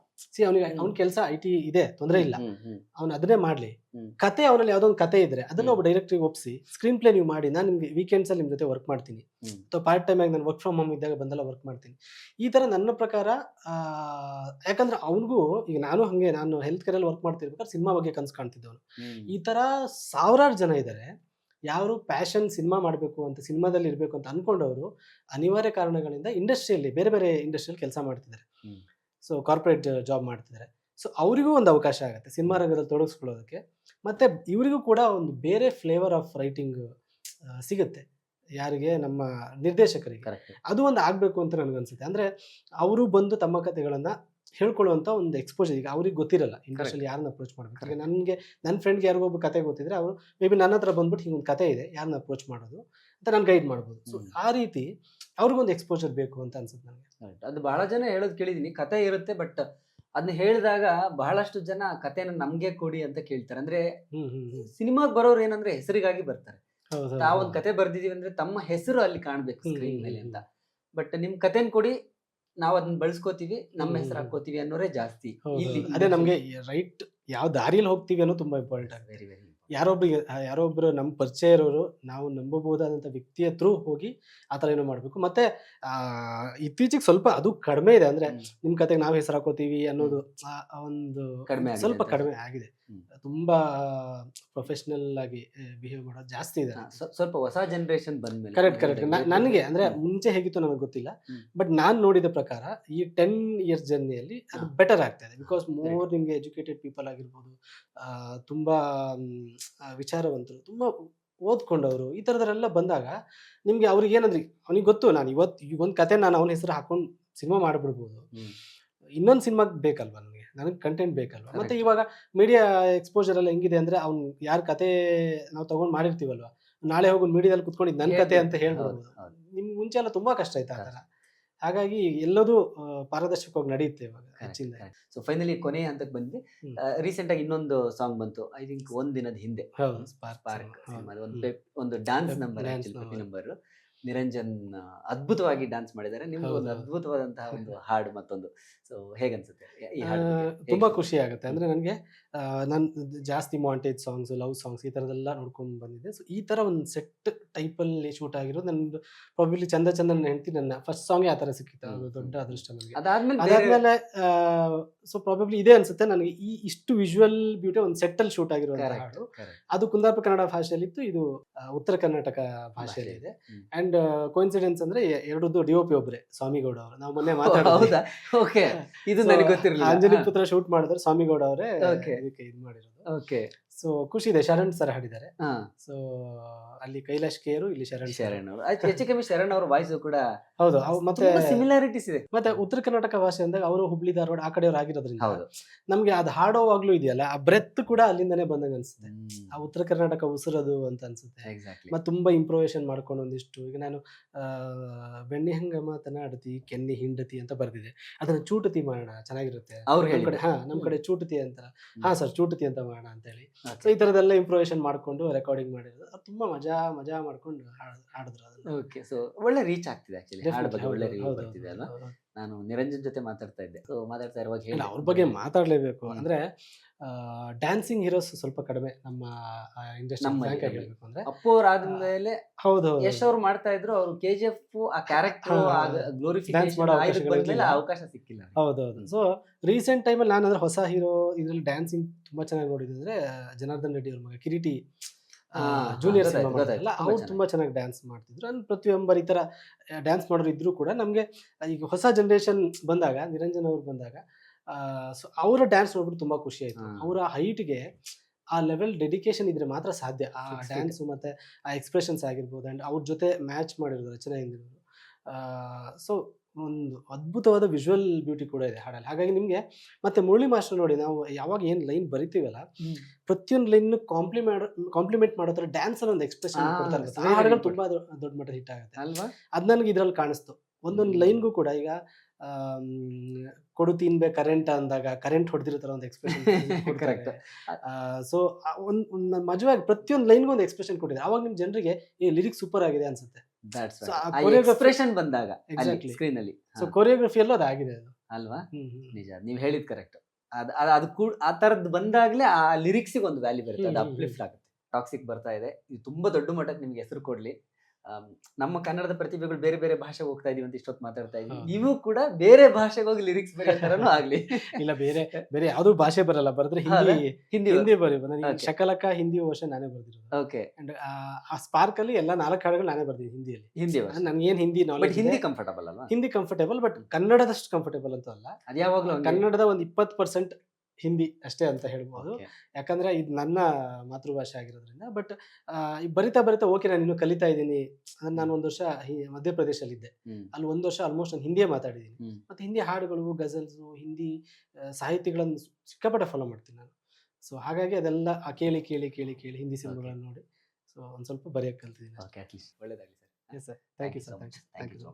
ಅವನಿಗೆ ಅವ್ನ ಕೆಲಸ IT ಇದೆ, ತೊಂದರೆ ಇಲ್ಲ, ಅವ್ನು ಅದನ್ನೇ ಮಾಡ್ಲಿ. ಕತೆ ಅವನಲ್ಲಿ ಯಾವ್ದೋ ಒಂದು ಕತೆ ಇದ್ರೆ ಅದನ್ನ ಒಬ್ಬ ಡೈರೆಕ್ಟರ್ಗೆ ಒಪ್ಸಿ ಸ್ಕ್ರೀನ್ ಪ್ಲೇ ನೀವು ಮಾಡಿ, ನಾನು ನಿಮ್ಗೆ ವೀಕೆಂಡ್ಸ್ ಅಲ್ಲಿ ನಿಮ್ ಜೊತೆ ವರ್ಕ್ ಮಾಡ್ತೀನಿ, ಅಥವಾ ಪಾರ್ಟ್ ಟೈಮ್ ಆಗಿ ನಾನು ವರ್ಕ್ ಫ್ರಮ್ ಹೋಮ್ ಇದ್ದಾಗ ಬಂದೆಲ್ಲ ವರ್ಕ್ ಮಾಡ್ತೀನಿ. ಈ ತರ ನನ್ನ ಪ್ರಕಾರ ಯಾಕಂದ್ರೆ ಅವನಿಗೂ ಈಗ ನಾನು ಹೆಲ್ತ್ ಕೇರ್ ಅಲ್ಲಿ ವರ್ಕ್ ಮಾಡ್ತಿರ್ಬೇಕಾದ್ರೆ ಸಿನಿಮಾ ಬಗ್ಗೆ ಕನ್ಸು ಕಾಣ್ತಿದ್ದವನು. ಈ ತರ ಸಾವಿರಾರು ಜನ ಇದ್ದಾರೆ, ಯಾರು ಪ್ಯಾಷನ್ ಸಿನಿಮಾ ಮಾಡಬೇಕು ಅಂತ, ಸಿನಿಮಾದಲ್ಲಿ ಇರಬೇಕು ಅಂತ ಅನ್ಕೊಂಡವರು ಅನಿವಾರ್ಯ ಕಾರಣಗಳಿಂದ ಇಂಡಸ್ಟ್ರಿಯಲ್ಲಿ ಬೇರೆ ಬೇರೆ ಇಂಡಸ್ಟ್ರಿಯಲ್ಲಿ ಕೆಲಸ ಮಾಡ್ತಿದ್ದಾರೆ. ಸೊ ಕಾರ್ಪೊರೇಟ್ ಜಾಬ್ ಮಾಡ್ತಿದ್ದಾರೆ. ಸೊ ಅವರಿಗೂ ಒಂದು ಅವಕಾಶ ಆಗುತ್ತೆ ಸಿನಿಮಾ ರಂಗದಲ್ಲಿ ತೊಡಗಿಸ್ಕೊಳ್ಳೋದಕ್ಕೆ. ಮತ್ತೆ ಇವರಿಗೂ ಕೂಡ ಒಂದು ಬೇರೆ ಫ್ಲೇವರ್ ಆಫ್ ರೈಟಿಂಗ್ ಸಿಗುತ್ತೆ, ಯಾರಿಗೆ, ನಮ್ಮ ನಿರ್ದೇಶಕರಿಗೆ. ಅದು ಒಂದು ಆಗ್ಬೇಕು ಅಂತ ನನಗನ್ಸುತ್ತೆ. ಅಂದ್ರೆ ಅವರು ಬಂದು ತಮ್ಮ ಕಥೆಗಳನ್ನ ಹೇಳ್ಕೊಳ್ಳುವಂತ ಒಂದು ಎಕ್ಸ್ಪೋಜರ್. ಈಗ ಅವ್ರಿಗೆ ಗೊತ್ತಿರಲ್ಲ ಇಂಡಸ್ಟ್ರಿಯಲ್ಲಿ ಯಾರನ್ನ ಅಪ್ರೋಚ್ ಮಾಡ್ಬೇಕು. ಈಗ ನನಗೆ ನನ್ನ ಫ್ರೆಂಡ್ಗೆ ಯಾರಿಗೊಬ್ಬ ಕತೆ ಗೊತ್ತಿದ್ರೆ ಅವರು ಮೇ ಬಿ ನನ್ನ ಹತ್ರ ಬಂದ್ಬಿಟ್ಟು ಹಿಂಗೊಂದು ಕತೆ ಇದೆ, ಯಾರನ್ನ ಅಪ್ರೋಚ್ ಮಾಡೋದು ಅಂತ ನಾನು ಗೈಡ್ ಮಾಡ್ಬೋದು. ಸೊ ಆ ರೀತಿ ಅವ್ರಿಗೊಂದು ಎಕ್ಸ್ಪೋಜರ್ ಬೇಕು ಅಂತ ಅನ್ಸುತ್ತೆ ನನಗೆ. ಅದು ಬಹಳ ಜನ ಹೇಳೋದು ಕೇಳಿದೀನಿ, ಕತೆ ಇರುತ್ತೆ ಬಟ್ ಅದನ್ನ ಹೇಳಿದಾಗ ಬಹಳಷ್ಟು ಜನ ಕತೆನ ನಮ್ಗೆ ಕೊಡಿ ಅಂತ ಕೇಳ್ತಾರೆ. ಅಂದ್ರೆ ಸಿನಿಮಾಗ್ ಬರೋರು ಏನಂದ್ರೆ ಹೆಸರಿಗಾಗಿ ಬರ್ತಾರೆ. ತಾವೊಂದ್ ಕತೆ ಬರ್ದಿದೀವಿ ಅಂದ್ರೆ ತಮ್ಮ ಹೆಸರು ಅಲ್ಲಿ ಕಾಣ್ಬೇಕು ಸ್ಕ್ರೀನ್ ಮೇಲೆ ಅಂತ. ಬಟ್ ನಿಮ್ ಕತೆನ್ ಕೊಡಿ, ನಾವ್ ಅದನ್ನ ಬಳಸ್ಕೋತೀವಿ, ನಮ್ಮ ಹೆಸರು ಹಾಕೋತೀವಿ ಅನ್ನೋರೇ ಜಾಸ್ತಿ ಇಲ್ಲಿ. ಅದೇ ನಮ್ಗೆ ರೈಟ್ ಯಾವ ದಾರಿಯಲ್ಲಿ ಹೋಗ್ತೀವಿ ಅನ್ನೋ ತುಂಬಾ ಇಂಪಾರ್ಟೆಂಟ್ ಆಗುತ್ತೆ. ವೆರಿ ವೆರಿ ಯಾರೊಬ್ರು ನಮ್ಮ ಪರಿಚಯ ಇರೋರು, ನಾವು ನಂಬಬಹುದಾದಂಥ ವ್ಯಕ್ತಿಯ ಥ್ರೂ ಹೋಗಿ ಆ ಥರ ಏನೋ ಮಾಡಬೇಕು. ಮತ್ತೆ ಇತ್ತೀಚೆಗೆ ಸ್ವಲ್ಪ ಅದು ಕಡಿಮೆ ಇದೆ, ಅಂದ್ರೆ ನಿಮ್ ಕತೆಗೆ ನಾವು ಹೆಸರು ಹಾಕೋತೀವಿ ಅನ್ನೋದು ಒಂದು ಸ್ವಲ್ಪ ಕಡಿಮೆ ಆಗಿದೆ. ತುಂಬಾ ಪ್ರೊಫೆಷನಲ್ ಆಗಿ ಬಿಹೇವ್ ಮಾಡೋದು ಜಾಸ್ತಿ ಇದೆ. ಸ್ವಲ್ಪ ಹೊಸ ಜನರೇಷನ್ ಬಂದ್ಮೇಲೆ ಕರೆಕ್ಟ್. ನನಗೆ ಅಂದ್ರೆ ಮುಂಚೆ ಹೇಗಿತ್ತು ನನಗೆ ಗೊತ್ತಿಲ್ಲ, ಬಟ್ ನಾನ್ ನೋಡಿದ ಪ್ರಕಾರ ಈ 10 years ಜರ್ನಿಯಲ್ಲಿ ಅದು ಬೆಟರ್ ಆಗ್ತಾ ಇದೆ. ಬಿಕಾಸ್ ಮೋರ್ ನಿಮ್ಗೆ ಎಜುಕೇಟೆಡ್ ಪೀಪಲ್ ಆಗಿರ್ಬೋದು, ತುಂಬಾ ವಿಚಾರವಂತರು, ತುಂಬಾ ಓದ್ಕೊಂಡವರು, ಈ ಥರದವರೆಲ್ಲ ಬಂದಾಗ ನಿಮ್ಗೆ ಅವ್ರಿಗೆ ಏನಂದ್ರೆ ಅವ್ನಿಗೆ ಗೊತ್ತು, ನಾನು ಈ ಒಂದು ಕತೆ ನಾನು ಅವನ ಹೆಸರು ಹಾಕೊಂಡು ಸಿನಿಮಾ ಮಾಡಿಬಿಡ್ಬೋದು. ಇನ್ನೊಂದು ಸಿನಿಮಾಗೆ ಬೇಕಲ್ವಾ ನನಗೆ ಕಂಟೆಂಟ್ ಬೇಕಲ್ವಾ. ಮತ್ತೆ ಇವಾಗ ಮೀಡಿಯಾ ಎಕ್ಸ್ಪೋಜರ್ ಎಲ್ಲ ಹೆಂಗಿದೆ ಅಂದ್ರೆ ಅವ್ನು ಯಾರ ಕತೆ ನಾವು ತಗೊಂಡ್ ಮಾಡಿರ್ತೀವಲ್ವಾ, ನಾಳೆ ಹೋಗಿ ಮೀಡಿಯಾದಲ್ಲಿ ಕುತ್ಕೊಂಡು ನನ್ನ ಕತೆ ಅಂತ ಹೇಳ್ಬೋದು. ನಿಮ್ಗೆ ಮುಂಚೆ ಎಲ್ಲ ತುಂಬಾ ಕಷ್ಟ ಆಯ್ತು ಆ ಥರ. ಹಾಗಾಗಿ ಎಲ್ಲದೂ ಪಾರದರ್ಶಕವಾಗಿ ನಡೆಯುತ್ತೆ ಇವಾಗ ಹೆಚ್ಚಿನ. ಸೊ ಫೈನಲಿ ಕೊನೆಯ ಹಂತಕ್ಕೆ ಬಂದ್ವಿ. ರೀಸೆಂಟ್ ಆಗಿ ಇನ್ನೊಂದು ಸಾಂಗ್ ಬಂತು, ಐ ಥಿಂಕ್ ಒಂದ್ ದಿನದ ಹಿಂದೆ, ಸ್ಪಾರ್ಕ್ ಒಂದು ಡಾನ್ಸ್ ನಂಬರ್ ನಿರಂಜನ್ ಅದ್ಭುತವಾಗಿ ಡಾನ್ಸ್ ಮಾಡಿದ್ದಾರೆ. ನಿಮ್ಗೆ ಒಂದು ಅದ್ಭುತವಾದಂತಹ ಒಂದು ಹಾಡು ಮತ್ತೊಂದು. ಸೊ ಹೇಗನ್ಸುತ್ತೆ ಈ ಹಾಡು? ತುಂಬಾ ಖುಷಿ ಆಗುತ್ತೆ. ಅಂದ್ರೆ ನನಗೆ ನಾನು ಜಾಸ್ತಿ ಮಾಂಟೇಜ್ ಸಾಂಗ್ಸ್, ಲವ್ ಸಾಂಗ್ಸ್ ಈ ಥರದ್ದೆಲ್ಲ ನೋಡ್ಕೊಂಡು ಬಂದಿದ್ದೆ. ಸೊ ಈ ಥರ ಒಂದು ಸೆಟ್ ಟೈಪಲ್ಲಿ ಶೂಟ್ ಆಗಿರೋದು ನಂದು ಪ್ರಾಬಬ್ಲಿ ಚಂದನ್ ಹೆಂಡತಿ ನನ್ನ ಫಸ್ಟ್ ಸಾಂಗ್ ಆ ಥರ ಸಿಕ್ಕಿತ್ತು. ಅದು ದೊಡ್ಡ ಅದೃಷ್ಟ ನನಗೆ. ಅದಾದ್ಮೇಲೆ ಸೊ ಪ್ರಾಬಬ್ಲಿ ಇದೆ ಅನ್ಸುತ್ತೆ ನನಗೆ ಈ ಇಷ್ಟು ವಿಜುವಲ್ ಬ್ಯೂಟಿ ಒಂದು ಸೆಟ್ಟಲ್ಲಿ ಶೂಟ್ ಆಗಿರುವಂಥ ಹಾಡು. ಅದು ಕುಂದಾಪುರ ಕನ್ನಡ ಭಾಷೆಯಲ್ಲಿತ್ತು, ಇದು ಉತ್ತರ ಕರ್ನಾಟಕ ಭಾಷೆಯಲ್ಲಿ ಇದೆ. ಅಂಡ್ ಕೋಇನ್ಸಿಡೆನ್ಸ್ ಅಂದ್ರೆ ಎರಡದ್ದು DOP ಒಬ್ರೆ, ಸ್ವಾಮಿಗೌಡ ಅವರು. ನಾವು ಮೊನ್ನೆ ಮಾತಾಡೋದು, ಆಂಜನೇಯ ಪುತ್ರ ಶೂಟ್ ಮಾಡಿದ್ರೆ ಸ್ವಾಮಿಗೌಡ ಅವರೇ ಇದಕ್ಕೆ ಇದು ಮಾಡಿರೋದು. ಸೊ ಖುಷಿ ಇದೆ. ಶರಣ್ ಸರ್ ಹಾಡಿದ್ದಾರೆ. ಸೊ ಅಲ್ಲಿ ಕೈಲಾಶ್ ಕೇರು, ಇಲ್ಲಿ ಶರಣ್ ಅವರು. ಹೆಚ್ಚು ಕಮ್ಮಿ ಶರಣ್ ಅವರ ವಾಯ್ಸ್ ಕೂಡ ಹೌದು. ಮತ್ತೆ ಸಿಮಿಲಾರಿಟೀಸ್ ಇದೆ. ಮತ್ತೆ ಉತ್ತರ ಕರ್ನಾಟಕ ಭಾಷೆ ಅಂದಾಗ ಅವರು ಹುಬ್ಳಿ ಧಾರವಾಡ ಆ ಕಡೆಯವ್ರು ಆಗಿರೋದ್ರಿಂದ ನಮ್ಗೆ ಅದು ಹಾಡೋವಾಗ್ಲೂ ಇದೆಯಲ್ಲ, ಆ ಬ್ರೆತ್ ಕೂಡ ಅಲ್ಲಿಂದಾನೆ ಬಂದಂಗ ಅನ್ಸುತ್ತೆ. ಆ ಉತ್ತರ ಕರ್ನಾಟಕ ಉಸಿರದು ಅಂತ ಅನ್ಸುತ್ತೆ. ಮತ್ತೆ ತುಂಬಾ ಇಂಪ್ರೂವೇಷನ್ ಮಾಡ್ಕೊಂಡು ಒಂದಿಷ್ಟು, ಈಗ ನಾನು ಬೆಣ್ಣೆ ಹಂಗ ಮಾತನಾಡತಿ ಕೆನ್ನಿ ಹಿಂಡತಿ ಅಂತ ಬರ್ದಿದೆ, ಅದನ್ನ ಚೂಟತಿ ಮಾಡೋಣ ಚೆನ್ನಾಗಿರುತ್ತೆ. ನಮ್ ಕಡೆ ಚೂಟತಿ ಅಂತ, ಸರ್ ಚೂಟತಿ ಅಂತ ಮಾಡೋಣ ಅಂತ ಹೇಳಿ. ಸೊ ಈ ತರದೆಲ್ಲ ಇಂಪ್ರೂವೇಷನ್ ಮಾಡ್ಕೊಂಡು ರೆಕಾರ್ಡಿಂಗ್ ಮಾಡಿರೋದು. ಅದು ತುಂಬಾ ಮಜಾ ಮಾಡ್ಕೊಂಡು ಹಾಡಿದ್ರು ಅದನ್ನ. ಸೊ ಒಳ್ಳೆ ರೀಚ್ ಆಗ್ತಿದೆ ಆಕ್ಚುಲಿ, ಹಾಡು ಬಗ್ಗೆ ಒಳ್ಳೆ ರಿವ್ಯೂ ಬರ್ತಿದೆ ಅಲ್ವಾ. ನಾನು ನಿರಂಜನ್ ಜೊತೆ ಮಾತಾಡ್ತಾ ಇದ್ದೆ, ಸೊ ಮಾತಾಡ್ತಾ ಇರುವಾಗ ಹೇಳಿ ಅವ್ರ ಬಗ್ಗೆ ಮಾತಾಡ್ಲೇಬೇಕು. ಅಂದ್ರೆ ಡ್ಯಾನ್ಸಿಂಗ್ ಹೀರೋಸ್ ಸ್ವಲ್ಪ ಕಡಿಮೆ ನಮ್ಮ ಇಂಡಸ್ಟ್ರಿ ಹೇಳ್ಬೇಕು ಅಂದ್ರೆ. ಅಪ್ಪು ಅವ್ರ ಆದ್ಮೇಲೆ ಹೌದು ಯಶ್ ಅವ್ರು ಮಾಡ್ತಾ ಇದ್ರು, ಅವರು KGF ಆ ಕ್ಯಾರೆಕ್ಟರ್ ಗ್ಲೋರಿಫಿಕೇಶನ್ ಅವಕಾಶ ಸಿಕ್ಕಿಲ್ಲ. ಹೌದೌದು. ಸೊ ರೀಸೆಂಟ್ ಟೈಮಲ್ಲಿ ನಾನು ಅಂದ್ರೆ ಹೊಸ ಹೀರೋ ಇದ್ರಲ್ಲಿ ಡ್ಯಾನ್ಸಿಂಗ್ ತುಂಬಾ ಚೆನ್ನಾಗಿ ನೋಡಿದ್ರೆ ಜನಾರ್ದನ್ ರೆಡ್ಡಿ ಅವ್ರ ಮಗ ಕಿರೀಟಿ ಜೂನಿಯರ್ ಸಿನಿಮಾ ಮಾಡಿದ್ರಲ್ಲ, ಅವ್ರು ತುಂಬಾ ಚೆನ್ನಾಗಿ ಡ್ಯಾನ್ಸ್ ಮಾಡ್ತಿದ್ರು. ಅಂಡ್ ಪ್ರತಿಯೊಬ್ಬರು ಈ ತರ ಡ್ಯಾನ್ಸ್ ಮಾಡೋರು ಇದ್ರು ಕೂಡ ನಮ್ಗೆ ಈಗ ಹೊಸ ಜನರೇಷನ್ ಬಂದಾಗ, ನಿರಂಜನ್ ಅವ್ರು ಬಂದಾಗ, ಸೊ ಅವರ ಡ್ಯಾನ್ಸ್ ನೋಡ್ಬಿಟ್ಟು ತುಂಬಾ ಖುಷಿ ಆಯ್ತು. ಅವರ ಹೈಟ್ಗೆ ಆ ಲೆವೆಲ್ ಡೆಡಿಕೇಶನ್ ಇದ್ರೆ ಮಾತ್ರ ಸಾಧ್ಯ. ಆ ಡ್ಯಾನ್ಸ್ ಮತ್ತೆ ಆ ಎಕ್ಸ್ಪ್ರೆಷನ್ಸ್ ಆಗಿರ್ಬೋದು, ಅಂಡ್ ಅವ್ರ ಜೊತೆ ಮ್ಯಾಚ್ ಮಾಡಿರೋದು ರಚನೆ ಇಂದಿರೋದು. ಸೊ ಒಂದು ಅದ್ಭುತವಾದ ವಿಜುವಲ್ ಬ್ಯೂಟಿ ಕೂಡ ಇದೆ ಹಾಡಲ್ಲಿ. ಹಾಗಾಗಿ ನಿಮಗೆ ಮತ್ತೆ ಮುರಳಿ ಮಾಸ್ಟರ್ ನೋಡಿ, ನಾವು ಯಾವಾಗ ಏನು ಲೈನ್ ಬರಿತೀವಲ್ಲ, ಪ್ರತಿಯೊಂದು ಲೈನ್ ಕಾಂಪ್ಲಿಮೆಂಟ್ ಮಾಡೋ ಥರ ಡ್ಯಾನ್ಸ್ ಅಲ್ಲಿ ಒಂದು ಎಕ್ಸ್ಪ್ರೆಷನ್ ಕೊಡ್ತಾರೆ ಗೊತ್ತಾ? ಆ ಹಾಡುಗಳು ತುಂಬಾ ದೊಡ್ಡ ಮಟ್ಟದ ಹಿಟ್ ಆಗುತ್ತೆ ಅಲ್ವಾ? ಅದು ನನಗೆ ಇದ್ರಲ್ಲಿ ಕಾಣಿಸ್ತು. ಒಂದೊಂದು ಲೈನ್ಗೂ ಕೂಡ ಈಗ ಕೊಡು ತಿನ್ಬೆ ಕರೆಂಟ್ ಅಂದಾಗ ಕರೆಂಟ್ ಹೊಡೆದಿರೋ ತರ ಒಂದು ಎಕ್ಸ್ಪ್ರೆಷನ್ Correct. ಸೊ ಒಂದು ಮಜವಾಗಿ ಪ್ರತಿಯೊಂದು ಲೈನ್ಗೂ ಒಂದು ಎಕ್ಸ್ಪ್ರೆಷನ್ ಕೊಟ್ಟಿದ್ದಾರೆ. ಅವಾಗ ನಿಮ್ ಜನರಿಗೆ ಈ ಲಿರಿಕ್ಸ್ ಸೂಪರ್ ಆಗಿದೆ ಅನ್ಸುತ್ತೆ. That's So, right. ಆ ಆ choreography- ಎಕ್ಸ್ಪ್ರೆಷನ್ ಬಂದಾಗ Exactly. ಸ್ಕ್ರೀನ್ ಅಲ್ಲಿ ಸೊ ಕೊರಿಯೋಗ್ರಫಿಯಲ್ಲೂ ಅದಾಗಿದೆ ಅದು. ಅಲ್ವಾ? ಹ್ಮ್, ಹ್ಮ್. ನಿಜ, ನೀವ್ ಹೇಳಿದ್ ಕರೆಕ್ಟ್. ಅದು ಕೂಡ ಆ ತರದ್ ಬಂದಾಗ್ಲೇ ಆ ಲಿರಿಕ್ಸಿಗೆ ಒಂದು ವ್ಯಾಲ್ಯೂ ಬರುತ್ತೆ, ಅದು ಹ್ಮ್, ಹ್ಮ್, ಅಪ್ಲಿಫ್ಟ್ ಆಗುತ್ತೆ. ಟಾಕ್ಸಿಕ್ ಬರ್ತಾ ಇದೆ, ಇದು ತುಂಬಾ ದೊಡ್ಡ ಮಟ್ಟಕ್ಕೆ ನಿಮ್ಗೆ ಹೆಸರು ಕೊಡ್ಲಿ. ನಮ್ಮ ಕನ್ನಡದ ಪ್ರತಿಭೆಗಳು ಬೇರೆ ಬೇರೆ ಭಾಷೆಗೆ ಹೋಗ್ತಾ ಇದೀವಿ ಅಂತ ಇಷ್ಟೊತ್ತು ಮಾತಾಡ್ತಾ ಇದೀವಿ. ಹೌದು. ನೀವು ಕೂಡ ಬೇರೆ ಭಾಷೆಗೆ ಹೋಗಿ ಲಿರಿಕ್ಸ್ ಬರೆಯೋ ತರನು ಆಗ್ಲಿ. ಇಲ್ಲ, ಬೇರೆ ಬೇರೆ ಯಾವ್ದು ಭಾಷೆ ಬರಲ್ಲ, ಬರೆದ್ರೆ ಹೌದಾ? ಹಿಂದಿ ಹಿಂದಿ ಹಿಂದಿ ಬರೀಬೋದು. ನನಗೆ Okay. ಶಕಲಕ ಹಿಂದಿ ವರ್ಷ ನಾನೇ ಬರ್ದಿರೋದು. ಓಕೆ, ಅಂಡ್ ಆ ಸ್ಪಾರ್ಕ್ ಅಲ್ಲಿ ಎಲ್ಲ 4 ಹಾಡುಗಳು ನಾನೇ ಬರ್ದಿದ್ದೀನಿ ಹಿಂದಿಯಲ್ಲಿ. ಹಿಂದಿ ನನ್ಗೇನ್ Hindi but knowledge Hindi comfortable ಅಲ್ವಾ? ಹಿಂದಿ ಕಂಫರ್ಟೇಬಲ್, ಬಟ್ ಕನ್ನಡದಷ್ಟು ಕಂಫರ್ಟೇಬಲ್ ಅಂತೂ ಅಲ್ಲ. ಅದು ಯಾವಾಗ್ಲೂ ಹಂಗೆ. ಕನ್ನಡದ ಒಂದು 20% ಹಿಂದಿ ಅಷ್ಟೇ ಅಂತ ಹೇಳ್ಬೋದು. Okay. ಯಾಕಂದ್ರೆ ಇದು ನನ್ನ ಮಾತೃಭಾಷೆ ಆಗಿರೋದ್ರಿಂದ. ಬಟ್ ಬರಿತಾ ಬರಿತಾ ಓಕೆ, ನಾನು ಇನ್ನೂ ಕಲಿತಾ ಇದ್ದೀನಿ. ನಾನು ಒಂದು ವರ್ಷ ಮಧ್ಯಪ್ರದೇಶಲ್ಲಿದ್ದೆ. ಹ್ಮ್. ಅಲ್ಲಿ ಒಂದು ವರ್ಷ ಆಲ್ಮೋಸ್ಟ್ ನಾನು ಹಿಂದಿಯೇ ಮಾತಾಡಿದ್ದೀನಿ. ಹ್ಮ್. ಮತ್ತೆ ಹಿಂದಿ ಹಾಡುಗಳು, ಗಜಲ್ಸು, ಹಿಂದಿ ಸಾಹಿತ್ಯಗಳನ್ನು ಸಿಕ್ಕಾಪಟ್ಟೆ ಫಾಲೋ ಮಾಡ್ತೀನಿ ನಾನು. ಸೊ ಹಾಗಾಗಿ ಅದೆಲ್ಲ ಕೇಳಿ ಕೇಳಿ ಕೇಳಿ ಕೇಳಿ ಹಿಂದಿ ಸಿನಿಮಾಗಳನ್ನು ನೋಡಿ ಸೊ ಒಂದು ಸ್ವಲ್ಪ ಬರೆಯಕ್ಕೆ ಕಲ್ತಿದ್ದೀನಿ. Okay, at least ಒಳ್ಳೇದಾಗ್ಲಿ sir. Yes sir, thank you sir, thank you.